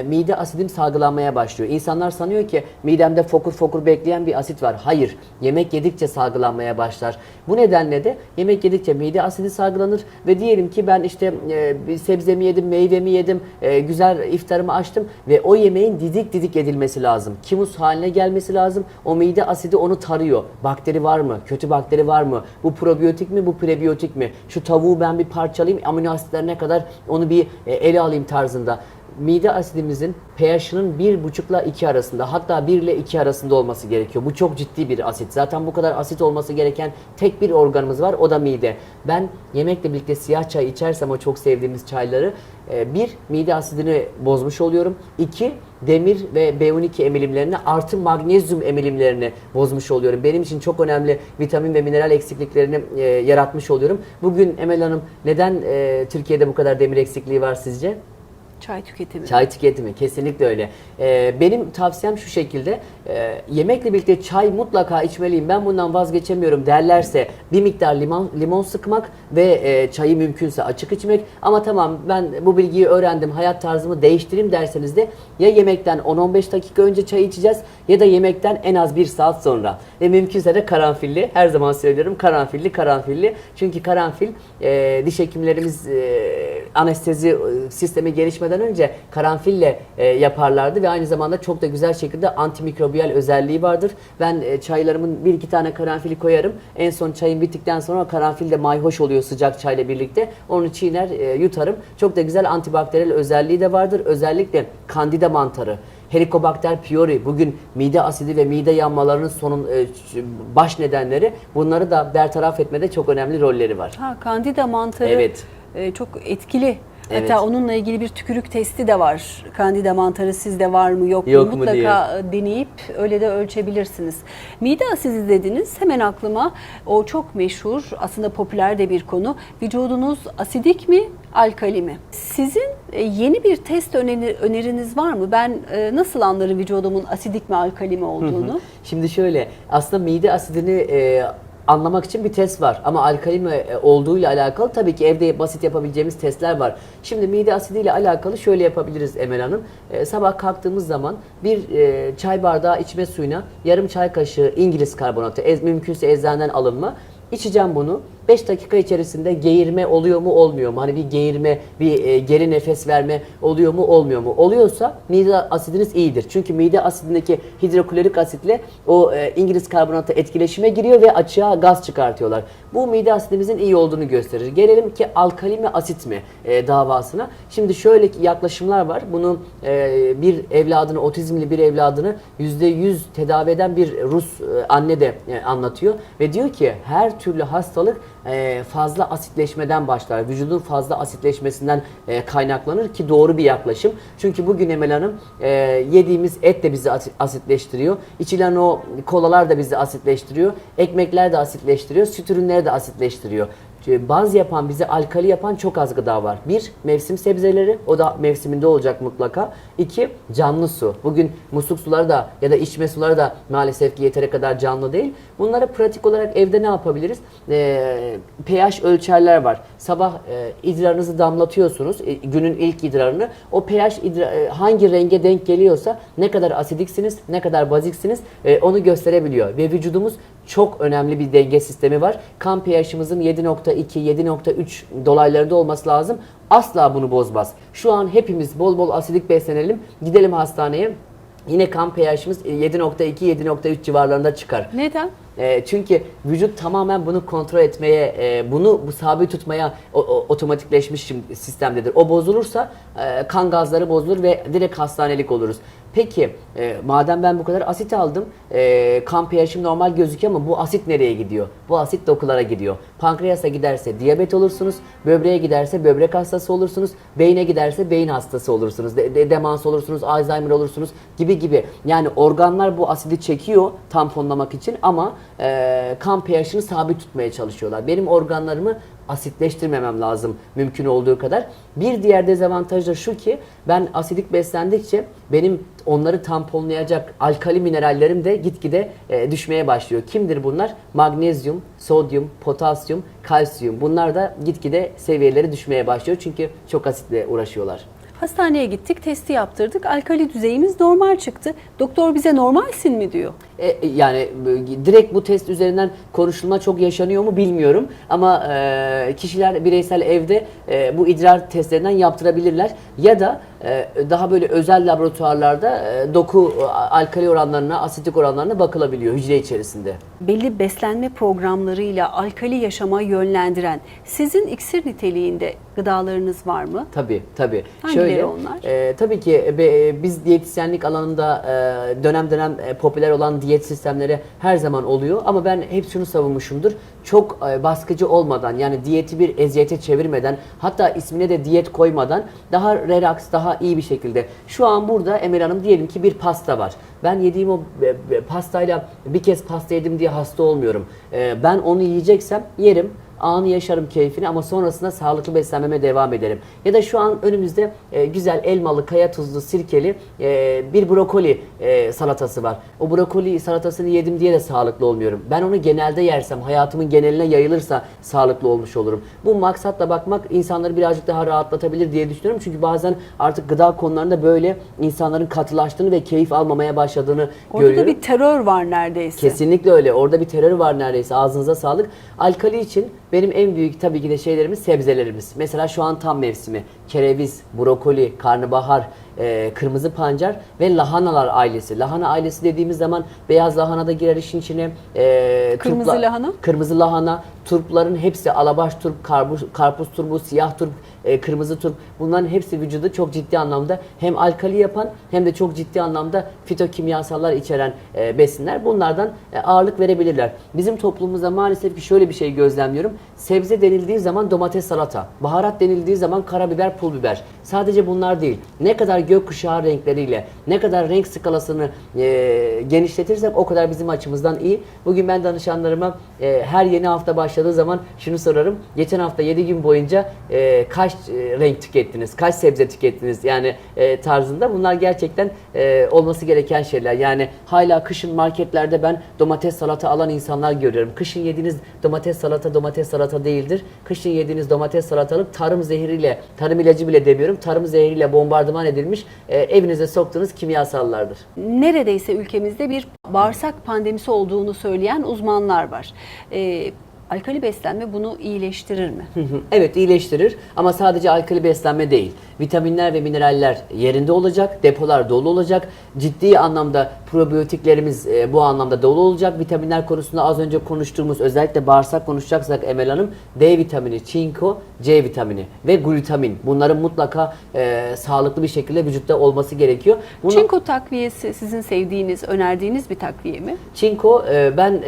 mide asidim salgılanmaya başlıyor. İnsanlar sanıyor ki midemde fokur fokur bekleyen bir asit var. Hayır, yemek yedikçe salgılanmaya başlar. Bu nedenle de yemek yedikçe mide asidi salgılanır ve diyelim ki ben işte sebzemi yedim, meyvemi yedim, güzel iftarımı açtım ve o yemeğin didik didik edilmesi lazım. Kimus haline gelmesi lazım. O mide asidi onu tarıyor. Bakteri var mı? Kötü bakteri var mı? Bu probiyotik mi? Bu prebiyotik mi? Şu tavuğu ben bir parçalayayım, amino asitlerine kadar onu bir ele alayım tarzında. Mide asidimizin pH'ının 1,5 ile 2 arasında, hatta 1 ile 2 arasında olması gerekiyor. Bu çok ciddi bir asit. Zaten bu kadar asit olması gereken tek bir organımız var, o da mide. Ben yemekle birlikte siyah çay içersem, o çok sevdiğimiz çayları, bir, mide asidini bozmuş oluyorum. İki, demir ve B12 emilimlerini artı magnezyum emilimlerini bozmuş oluyorum. Benim için çok önemli vitamin ve mineral eksikliklerini yaratmış oluyorum. Bugün Emel Hanım, neden Türkiye'de bu kadar demir eksikliği var sizce? Çay tüketimi. Çay tüketimi kesinlikle öyle. Benim tavsiyem şu şekilde, yemekle birlikte çay mutlaka içmeliyim, ben bundan vazgeçemiyorum derlerse bir miktar limon sıkmak ve çayı mümkünse açık içmek. Ama tamam, ben bu bilgiyi öğrendim, hayat tarzımı değiştireyim derseniz de ya yemekten 10-15 dakika önce çay içeceğiz ya da yemekten en az 1 saat sonra. Ve mümkünse de karanfilli, her zaman söylüyorum, karanfilli. Çünkü karanfil diş hekimlerimiz anestezi sistemi gelişmeden önce karanfille yaparlardı ve aynı zamanda çok da güzel şekilde antimikrobiyal özelliği vardır. Ben çaylarımın 1-2 tane karanfili koyarım. En son çayım bittikten sonra karanfil de mayhoş oluyor sıcak çayla birlikte. Onu çiğner, yutarım. Çok da güzel antibakteriyel özelliği de vardır. Özellikle Candida mantarı, Helicobacter pylori, bugün mide asidi ve mide yanmalarının baş nedenleri. Bunları da bertaraf etmede çok önemli rolleri var. Candida mantarı Evet. Çok etkili. Evet. Hatta onunla ilgili bir tükürük testi de var. Candida mantarı sizde var mı yok mu? Yok mu Mutlaka deneyip öyle de ölçebilirsiniz. Mide asidi dediniz. Hemen aklıma o çok meşhur, aslında popüler de bir konu. Vücudunuz asidik mi, alkali mi? Sizin yeni bir test öneriniz var mı? Ben nasıl anlarım vücudumun asidik mi, alkali mi olduğunu? Şimdi şöyle, aslında mide asidini anlamak için bir test var. Ama alkali mi olduğuyla alakalı tabii ki evde basit yapabileceğimiz testler var. Şimdi mide asidiyle alakalı şöyle yapabiliriz Emel Hanım. Sabah kalktığımız zaman bir çay bardağı içme suyuna yarım çay kaşığı İngiliz karbonatı, mümkünse eczaneden alınma, İçeceğim bunu. 5 dakika içerisinde geğirme oluyor mu olmuyor mu? Hani bir geğirme, bir geri nefes verme oluyor mu olmuyor mu? Oluyorsa mide asidiniz iyidir. Çünkü mide asidindeki hidroklorik asitle o İngiliz karbonatı etkileşime giriyor ve açığa gaz çıkartıyorlar. Bu mide asidimizin iyi olduğunu gösterir. Gelelim ki alkali mi asit mi davasına. Şimdi şöyle yaklaşımlar var. Bunu bir evladını, otizmli bir evladını %100 tedavi eden bir Rus anne de anlatıyor. Ve diyor ki her türlü hastalık fazla asitleşmeden başlar. Vücudun fazla asitleşmesinden kaynaklanır ki doğru bir yaklaşım. Çünkü bugün Emel Hanım yediğimiz et de bizi asitleştiriyor. İçilen o kolalar da bizi asitleştiriyor. Ekmekler de asitleştiriyor. Süt ürünleri de asitleştiriyor. Baz yapan, bizi alkali yapan çok az gıda var. Bir, mevsim sebzeleri, o da mevsiminde olacak mutlaka. İki, canlı su. Bugün musluk suları da ya da içme suları da maalesef ki yeteri kadar canlı değil. Bunlara pratik olarak evde ne yapabiliriz? pH ölçerler var. sabah idrarınızı damlatıyorsunuz, günün ilk idrarını. O pH hangi renge denk geliyorsa, ne kadar asidiksiniz, ne kadar baziksiniz onu gösterebiliyor. Ve vücudumuz çok önemli bir denge sistemi var. Kan pH'imizin 7.2, 7.3 dolaylarında olması lazım. Asla bunu bozmaz. Şu an hepimiz bol bol asidik beslenelim, gidelim hastaneye. Yine kan pH'imiz 7.2, 7.3 civarlarında çıkar. Neden? Çünkü vücut tamamen bunu kontrol etmeye, bunu sabit tutmaya otomatikleşmiş sistemdedir. O bozulursa kan gazları bozulur ve direkt hastanelik oluruz. Peki madem ben bu kadar asit aldım, kan pH'im normal gözüküyor ama bu asit nereye gidiyor? Bu asit dokulara gidiyor. Pankreasa giderse diyabet olursunuz, böbreğe giderse böbrek hastası olursunuz, beyne giderse beyin hastası olursunuz, demans olursunuz, Alzheimer olursunuz gibi. Yani organlar bu asidi çekiyor tamponlamak için ama kan pH'ini sabit tutmaya çalışıyorlar. Benim organlarımı asitleştirmemem lazım mümkün olduğu kadar. Bir diğer dezavantaj da şu ki ben asidik beslendikçe benim onları tamponlayacak alkali minerallerim de gitgide düşmeye başlıyor. Kimdir bunlar? Magnezyum, sodyum, potasyum, kalsiyum. Bunlar da gitgide seviyeleri düşmeye başlıyor çünkü çok asitle uğraşıyorlar. Hastaneye gittik, testi yaptırdık. Alkali düzeyimiz normal çıktı. Doktor bize normalsin mi diyor? Yani direkt bu test üzerinden konuşulma çok yaşanıyor mu bilmiyorum. Ama kişiler bireysel evde bu idrar testlerinden yaptırabilirler. Ya da daha böyle özel laboratuvarlarda doku alkali oranlarına, asitik oranlarına bakılabiliyor hücre içerisinde. Belli beslenme programlarıyla alkali yaşama yönlendiren sizin iksir niteliğinde gıdalarınız var mı? Tabii. Hangileri onlar? Tabii ki biz diyetisyenlik alanında dönem dönem popüler olan diyet sistemleri her zaman oluyor. Ama ben hep şunu savunmuşumdur. Çok baskıcı olmadan, yani diyeti bir eziyete çevirmeden, hatta ismine de diyet koymadan daha relax, daha iyi bir şekilde. Şu an burada Emel Hanım diyelim ki bir pasta var. Ben yediğim o pastayla bir kez pasta yedim diye hasta olmuyorum. Ben onu yiyeceksem yerim. Anı yaşarım keyfini ama sonrasında sağlıklı beslenmeme devam ederim. Ya da şu an önümüzde güzel elmalı, kaya tuzlu, sirkeli bir brokoli salatası var. O brokoli salatasını yedim diye de sağlıklı olmuyorum. Ben onu genelde yersem, hayatımın geneline yayılırsa sağlıklı olmuş olurum. Bu maksatla bakmak insanları birazcık daha rahatlatabilir diye düşünüyorum. Çünkü bazen artık gıda konularında böyle insanların katılaştığını ve keyif almamaya başladığını görüyorum. Orada bir terör var neredeyse. Kesinlikle öyle. Orada bir terör var neredeyse. Ağzınıza sağlık. Alkali için benim en büyük tabii ki de şeylerimiz sebzelerimiz. Mesela şu an tam mevsimi. Kereviz, brokoli, karnabahar, kırmızı pancar ve lahanalar ailesi. Lahana ailesi dediğimiz zaman beyaz lahana da girer işin içine. Kırmızı lahana? Kırmızı lahana, turpların hepsi, alabaş turp, karpuz turbu, siyah turp, kırmızı turp. Bunların hepsi vücudu çok ciddi anlamda hem alkali yapan hem de çok ciddi anlamda fitokimyasallar içeren besinler. Bunlardan ağırlık verebilirler. Bizim toplumumuzda maalesef ki şöyle bir şey gözlemliyorum. Sebze denildiği zaman domates, salata. Baharat denildiği zaman karabiber, pul biber. Sadece bunlar değil. Ne kadar gökkuşağı renkleriyle, ne kadar renk skalasını genişletirsek o kadar bizim açımızdan iyi. Bugün ben danışanlarıma her yeni hafta başladığı zaman şunu sorarım. Geçen hafta 7 gün boyunca kaç renk tükettiniz, kaç sebze tükettiniz yani tarzında. Bunlar gerçekten olması gereken şeyler. Yani hala kışın marketlerde ben domates, salata alan insanlar görüyorum. Kışın yediğiniz domates salata değildir. Kışın yediğiniz domates salatalık tarım zehriyle, tarım ilacı bile demiyorum, tarım zehriyle bombardıman edilmiş evinize soktuğunuz kimyasallardır. Neredeyse ülkemizde bir bağırsak pandemisi olduğunu söyleyen uzmanlar var. Alkali beslenme bunu iyileştirir mi? Evet, iyileştirir ama sadece alkali beslenme değil. Vitaminler ve mineraller yerinde olacak, depolar dolu olacak. Ciddi anlamda probiyotiklerimiz bu anlamda dolu olacak. Vitaminler konusunda az önce konuştuğumuz, özellikle bağırsak konuşacaksak Emel Hanım, D vitamini, çinko, C vitamini ve glutamin. Bunların mutlaka sağlıklı bir şekilde vücutta olması gerekiyor. Çinko takviyesi sizin sevdiğiniz, önerdiğiniz bir takviye mi? Çinko ben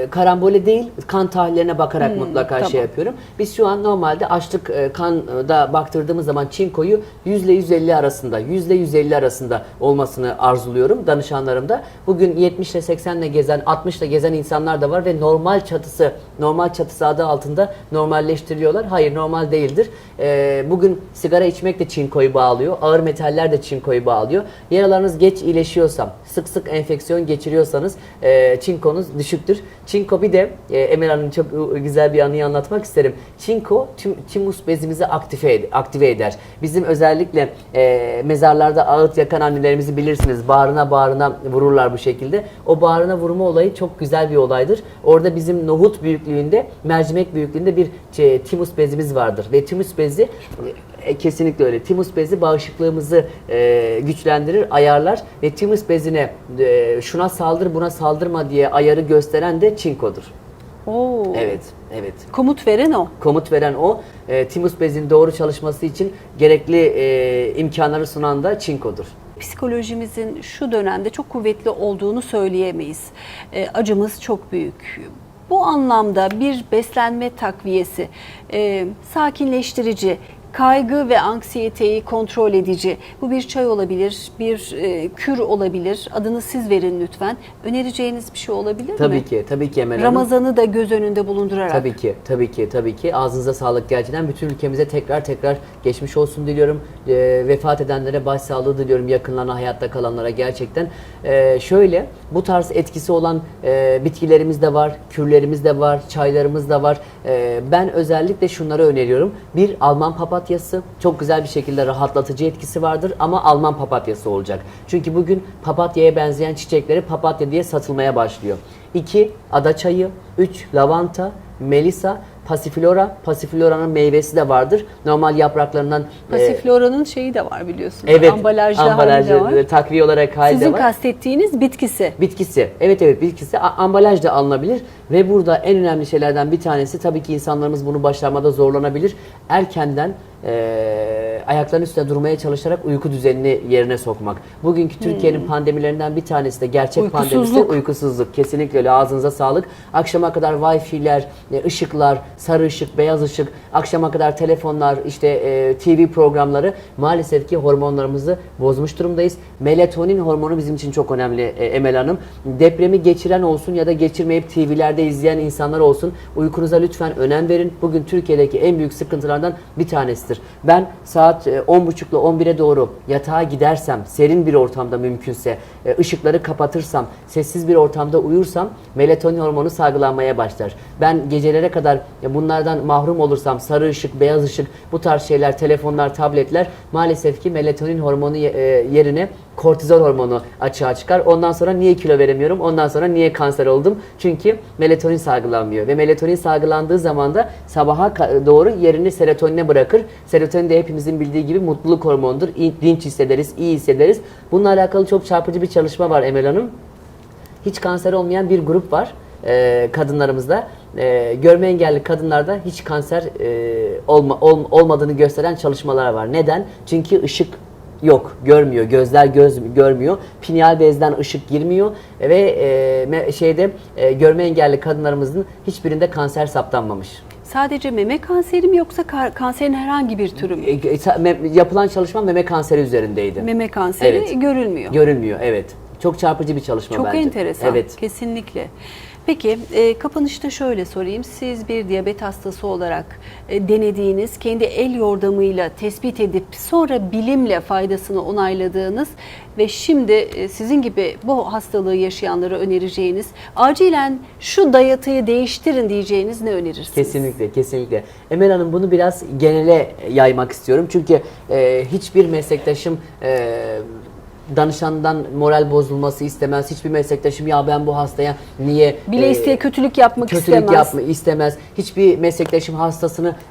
karambole değil, kan tahlillerine bakarak mutlaka tamam. şey yapıyorum. Biz şu an normalde açlık kanda baktırdığımız zaman çinkoyu %150 arasında, %150 arasında olmasını arzuluyorum danışanlarımda. Bugün 70 ile 80 ile gezen, 60 ile gezen insanlar da var ve normal çatısı adı altında normalleştiriyorlar. Hayır, normal değildir. Bugün sigara içmek de çinkoyu bağlıyor. Ağır metaller de çinkoyu bağlıyor. Yaralarınız geç iyileşiyorsa, sık sık enfeksiyon geçiriyorsanız çinkonuz düşüktür. Çinko bir de Emel Hanım çok şu güzel bir anıyı anlatmak isterim. Çinko timus bezimizi aktive eder. Bizim özellikle mezarlarda ağıt yakan annelerimizi bilirsiniz. Bağrına vururlar bu şekilde. O bağrına vurma olayı çok güzel bir olaydır. Orada bizim nohut büyüklüğünde, mercimek büyüklüğünde bir timus bezimiz vardır. Ve timus bezi kesinlikle öyle. Timus bezi bağışıklığımızı güçlendirir, ayarlar ve timus bezine şuna saldır, buna saldırma diye ayarı gösteren de çinkodur. Oo. Evet, evet. Komut veren o. Komut veren o. Timus bezinin doğru çalışması için gerekli imkanları sunan da çinkodur. Psikolojimizin şu dönemde çok kuvvetli olduğunu söyleyemeyiz. Acımız çok büyük. Bu anlamda bir beslenme takviyesi, sakinleştirici, kaygı ve anksiyeteyi kontrol edici. Bu bir çay olabilir, bir kür olabilir. Adını siz verin lütfen. Önereceğiniz bir şey olabilir mi? Tabii ki Emel Hanım. Ramazan'ı da göz önünde bulundurarak. Tabii ki. Ağzınıza sağlık gerçekten. Bütün ülkemize tekrar geçmiş olsun diliyorum. Vefat edenlere başsağlığı diliyorum. Yakınlarına, hayatta kalanlara gerçekten. Şöyle, bu tarz etkisi olan bitkilerimiz de var, kürlerimiz de var, çaylarımız da var. Ben özellikle şunları öneriyorum. Bir, Alman papatyası. Çok güzel bir şekilde rahatlatıcı etkisi vardır ama Alman papatyası olacak. Çünkü bugün papatyaya benzeyen çiçekleri papatya diye satılmaya başlıyor. 2. Ada çayı. 3. Lavanta, melisa, pasiflora. Pasiflora'nın meyvesi de vardır. Normal yapraklarından... Pasiflora'nın şeyi de var biliyorsunuz. Evet, ambalajda hali de var. takviye olarak hali de var. Sizin kastettiğiniz bitkisi. Bitkisi. Evet bitkisi. Ambalaj da alınabilir. Ve burada en önemli şeylerden bir tanesi, tabii ki insanlarımız bunu başarmada zorlanabilir. Erkenden ayaklarının üstünde durmaya çalışarak uyku düzenini yerine sokmak. Bugünkü Türkiye'nin pandemilerinden bir tanesi de gerçek pandemisi uykusuzluk. Kesinlikle öyle. Ağzınıza sağlık. Akşama kadar Wi-Fi'ler, ışıklar, sarı ışık, beyaz ışık, akşama kadar telefonlar, işte TV programları maalesef ki hormonlarımızı bozmuş durumdayız. Melatonin hormonu bizim için çok önemli Emel Hanım. Depremi geçiren olsun ya da geçirmeyip TV'lerde izleyen insanlar olsun, uykunuza lütfen önem verin. Bugün Türkiye'deki en büyük sıkıntılardan bir tanesidir. Ben saat 10.30 ile 11'e doğru yatağa gidersem, serin bir ortamda mümkünse, ışıkları kapatırsam, sessiz bir ortamda uyursam melatonin hormonu salgılanmaya başlar. Ben gecelere kadar bunlardan mahrum olursam, sarı ışık, beyaz ışık, bu tarz şeyler, telefonlar, tabletler maalesef ki melatonin hormonu yerine kortizol hormonu açığa çıkar. Ondan sonra niye kilo veremiyorum? Ondan sonra niye kanser oldum? Çünkü melatonin salgılanmıyor. Ve melatonin salgılandığı zaman da sabaha doğru yerini serotonine bırakır. Serotonin de hepimizin bildiği gibi mutluluk hormonudur. Dinç hissederiz, iyi hissederiz. Bununla alakalı çok çarpıcı bir çalışma var Emel Hanım. Hiç kanser olmayan bir grup var kadınlarımızda. Görme engelli kadınlarda hiç kanser olmadığını gösteren çalışmalar var. Neden? Çünkü ışık yok, görmüyor. Gözler görmüyor. Pineal bezden ışık girmiyor ve görme engelli kadınlarımızın hiçbirinde kanser saptanmamış. Sadece meme kanseri mi yoksa kanserin herhangi bir türü mü? Yapılan çalışma meme kanseri üzerindeydi. Meme kanseri görülmüyor. Görülmüyor, evet. Çok çarpıcı bir çalışma Çok bence. Çok enteresan, evet. Kesinlikle. Peki kapanışta şöyle sorayım. Siz bir diyabet hastası olarak denediğiniz, kendi el yordamıyla tespit edip sonra bilimle faydasını onayladığınız ve şimdi sizin gibi bu hastalığı yaşayanlara önereceğiniz, acilen şu diyatıyı değiştirin diyeceğiniz ne önerirsiniz? Kesinlikle. Emel Hanım, bunu biraz genele yaymak istiyorum. Çünkü hiçbir meslektaşım danışandan moral bozulması istemez. Hiçbir meslektaşım ya ben bu hastaya niye kötülük yapmak istemez. Hiçbir meslektaşım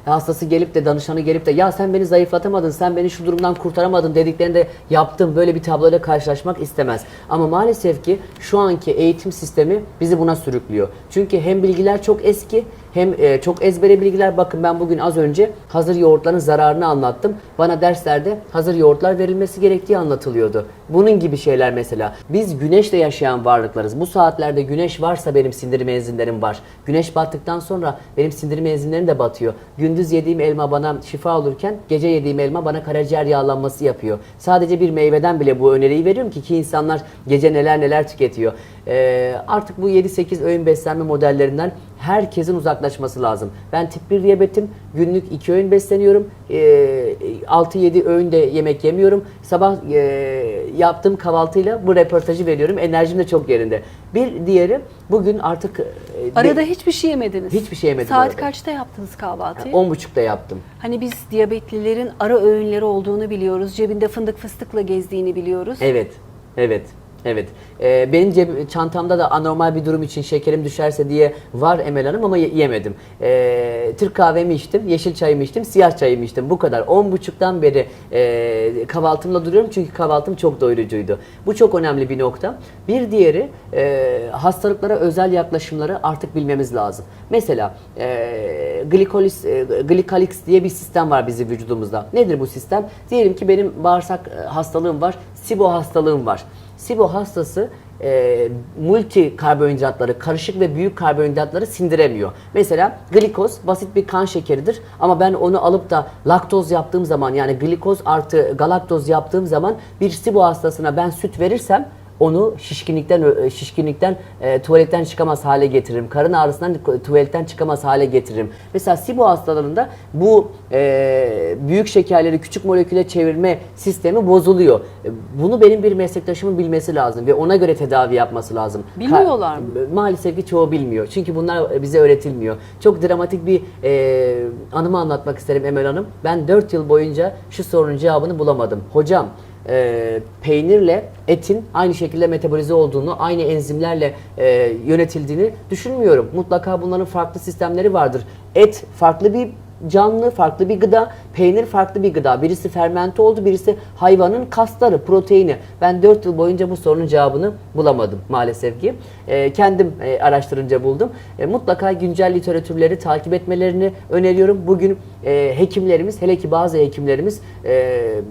hastası gelip de danışanı gelip de ya sen beni zayıflatamadın, sen beni şu durumdan kurtaramadın dediklerinde yaptım. Böyle bir tabloyla karşılaşmak istemez. Ama maalesef ki şu anki eğitim sistemi bizi buna sürüklüyor. Çünkü hem bilgiler çok eski hem çok ezbere bilgiler. Bakın ben bugün az önce hazır yoğurtların zararını anlattım. Bana derslerde hazır yoğurtlar verilmesi gerektiği anlatılıyordu. Bunun gibi şeyler mesela. Biz güneşle yaşayan varlıklarız. Bu saatlerde güneş varsa benim sindirim enzimlerim var. Güneş battıktan sonra benim sindirim enzimlerim de batıyor. Gündüz yediğim elma bana şifa olurken gece yediğim elma bana karaciğer yağlanması yapıyor. Sadece bir meyveden bile bu öneriyi veriyorum ki insanlar gece neler tüketiyor. Artık bu 7-8 öğün beslenme modellerinden herkesin uzaklaşması lazım. Ben tip 1 diyabetim. Günlük 2 öğün besleniyorum. 6-7 öğün de yemek yemiyorum. Sabah yaptığım kahvaltıyla bu röportajı veriyorum. Enerjim de çok yerinde. Bir diğeri bugün artık... Arada hiçbir şey yemediniz. Hiçbir şey yemedim Saat arada. kaçta yaptınız kahvaltıyı? 10.30'da yaptım. Hani biz diyabetlilerin ara öğünleri olduğunu biliyoruz. Cebinde fındık fıstıkla gezdiğini biliyoruz. Evet, evet. Evet. Benim çantamda da anormal bir durum için şekerim düşerse diye var Emel Hanım ama yemedim. Türk kahvemi içtim, yeşil çayımı içtim, siyah çayımı içtim. Bu kadar. 10.30'dan beri kahvaltımla duruyorum çünkü kahvaltım çok doyurucuydu. Bu çok önemli bir nokta. Bir diğeri hastalıklara özel yaklaşımları artık bilmemiz lazım. Mesela Glycalyx diye bir sistem var bizim vücudumuzda. Nedir bu sistem? Diyelim ki benim bağırsak hastalığım var, SIBO hastalığım var. SIBO hastası multi karbonhidratları, karışık ve büyük karbonhidratları sindiremiyor. Mesela glikoz basit bir kan şekeridir ama ben onu alıp da laktoz yaptığım zaman, yani glikoz artı galaktoz yaptığım zaman bir SIBO hastasına ben süt verirsem onu şişkinlikten tuvaletten çıkamaz hale getiririm. Karın ağrısından tuvaletten çıkamaz hale getiririm. Mesela SIBO hastalarında bu büyük şekerleri küçük moleküle çevirme sistemi bozuluyor. Bunu benim bir meslektaşımın bilmesi lazım ve ona göre tedavi yapması lazım. Bilmiyorlar mı? Maalesef ki çoğu bilmiyor. Çünkü bunlar bize öğretilmiyor. Çok dramatik bir anımı anlatmak isterim Emel Hanım. Ben 4 yıl boyunca şu sorunun cevabını bulamadım. Hocam, peynirle etin aynı şekilde metabolize olduğunu, aynı enzimlerle yönetildiğini düşünmüyorum. Mutlaka bunların farklı sistemleri vardır. Et farklı bir canlı, farklı bir gıda, peynir farklı bir gıda. Birisi fermente oldu, birisi hayvanın kasları, proteini. Ben 4 yıl boyunca bu sorunun cevabını bulamadım maalesef ki. Kendim araştırınca buldum. Mutlaka güncel literatürleri takip etmelerini öneriyorum. Bugün hekimlerimiz, hele ki bazı hekimlerimiz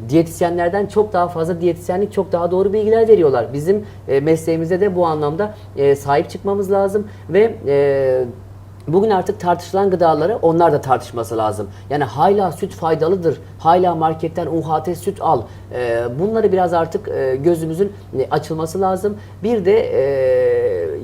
diyetisyenlerden çok daha fazla diyetisyenlik, çok daha doğru bilgiler veriyorlar. Bizim mesleğimize de bu anlamda sahip çıkmamız lazım ve bugün artık tartışılan gıdaları onlar da tartışması lazım. Yani hala süt faydalıdır, hala marketten UHT süt al. Bunları biraz artık gözümüzün açılması lazım. Bir de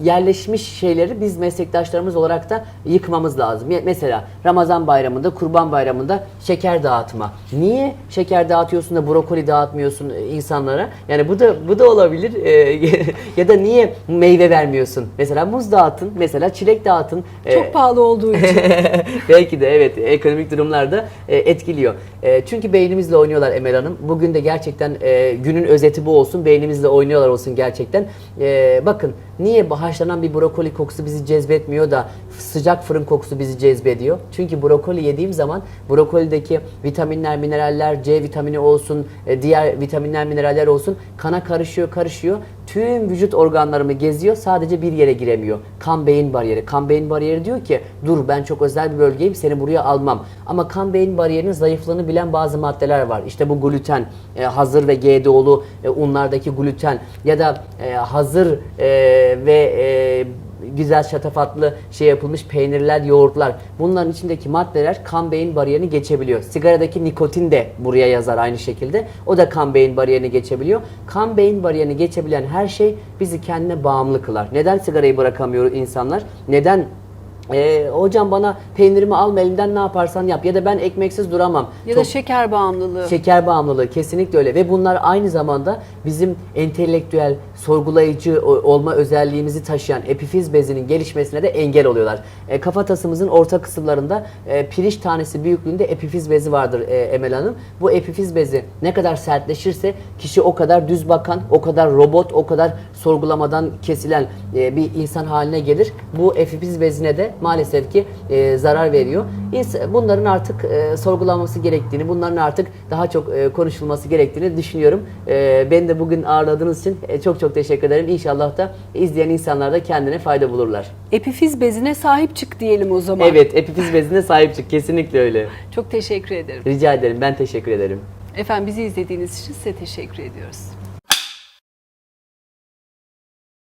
yerleşmiş şeyleri biz meslektaşlarımız olarak da yıkmamız lazım. Mesela Ramazan bayramında, Kurban bayramında şeker dağıtma. Niye şeker dağıtıyorsun da brokoli dağıtmıyorsun insanlara? Yani bu da olabilir. Ya da niye meyve vermiyorsun? Mesela muz dağıtın, mesela çilek dağıtın. Çok pahalı olduğu için. Belki de evet, ekonomik durumlarda etkiliyor. Çünkü beynimizle oynuyorlar Emel Hanım. Bugün de gerçekten günün özeti bu olsun. Beynimizle oynuyorlar olsun gerçekten. Bakın, niye haşlanan bir brokoli kokusu bizi cezbetmiyor da sıcak fırın kokusu bizi cezbediyor? Çünkü brokoli yediğim zaman brokolideki vitaminler, mineraller, C vitamini olsun, diğer vitaminler, mineraller olsun kana karışıyor. Tüm vücut organlarımı geziyor, sadece bir yere giremiyor. Kan beyin bariyeri. Kan beyin bariyeri diyor ki dur, ben çok özel bir bölgeyim, seni buraya almam. Ama kan beyin bariyerinin zayıflığını bilen bazı maddeler var. İşte bu gluten, hazır ve GDO'lu unlardaki gluten ya da hazır ve güzel şatafatlı yapılmış peynirler, yoğurtlar. Bunların içindeki maddeler kan beyin bariyerini geçebiliyor. Sigaradaki nikotin de buraya yazar aynı şekilde. O da kan beyin bariyerini geçebiliyor. Kan beyin bariyerini geçebilen her şey bizi kendine bağımlı kılar. Neden sigarayı bırakamıyor insanlar? Neden hocam bana peynirimi alma elimden, ne yaparsan yap, ya da ben ekmeksiz duramam. Ya da şeker bağımlılığı. Şeker bağımlılığı kesinlikle öyle ve bunlar aynı zamanda bizim entelektüel, sorgulayıcı olma özelliğimizi taşıyan epifiz bezinin gelişmesine de engel oluyorlar. Kafatasımızın orta kısımlarında pirinç tanesi büyüklüğünde epifiz bezi vardır Emel Hanım. Bu epifiz bezi ne kadar sertleşirse kişi o kadar düz bakan, o kadar robot, o kadar sorgulamadan kesilen bir insan haline gelir. Bu epifiz bezine de maalesef ki zarar veriyor. Bunların artık sorgulanması gerektiğini, bunların artık daha çok konuşulması gerektiğini düşünüyorum. Beni de bugün ağırladığınız için çok çok teşekkür ederim. İnşallah da izleyen insanlar da kendine fayda bulurlar. Epifiz bezine sahip çık diyelim o zaman. Evet, epifiz bezine sahip çık. Kesinlikle öyle. Çok teşekkür ederim. Rica ederim. Ben teşekkür ederim. Efendim, bizi izlediğiniz için size teşekkür ediyoruz.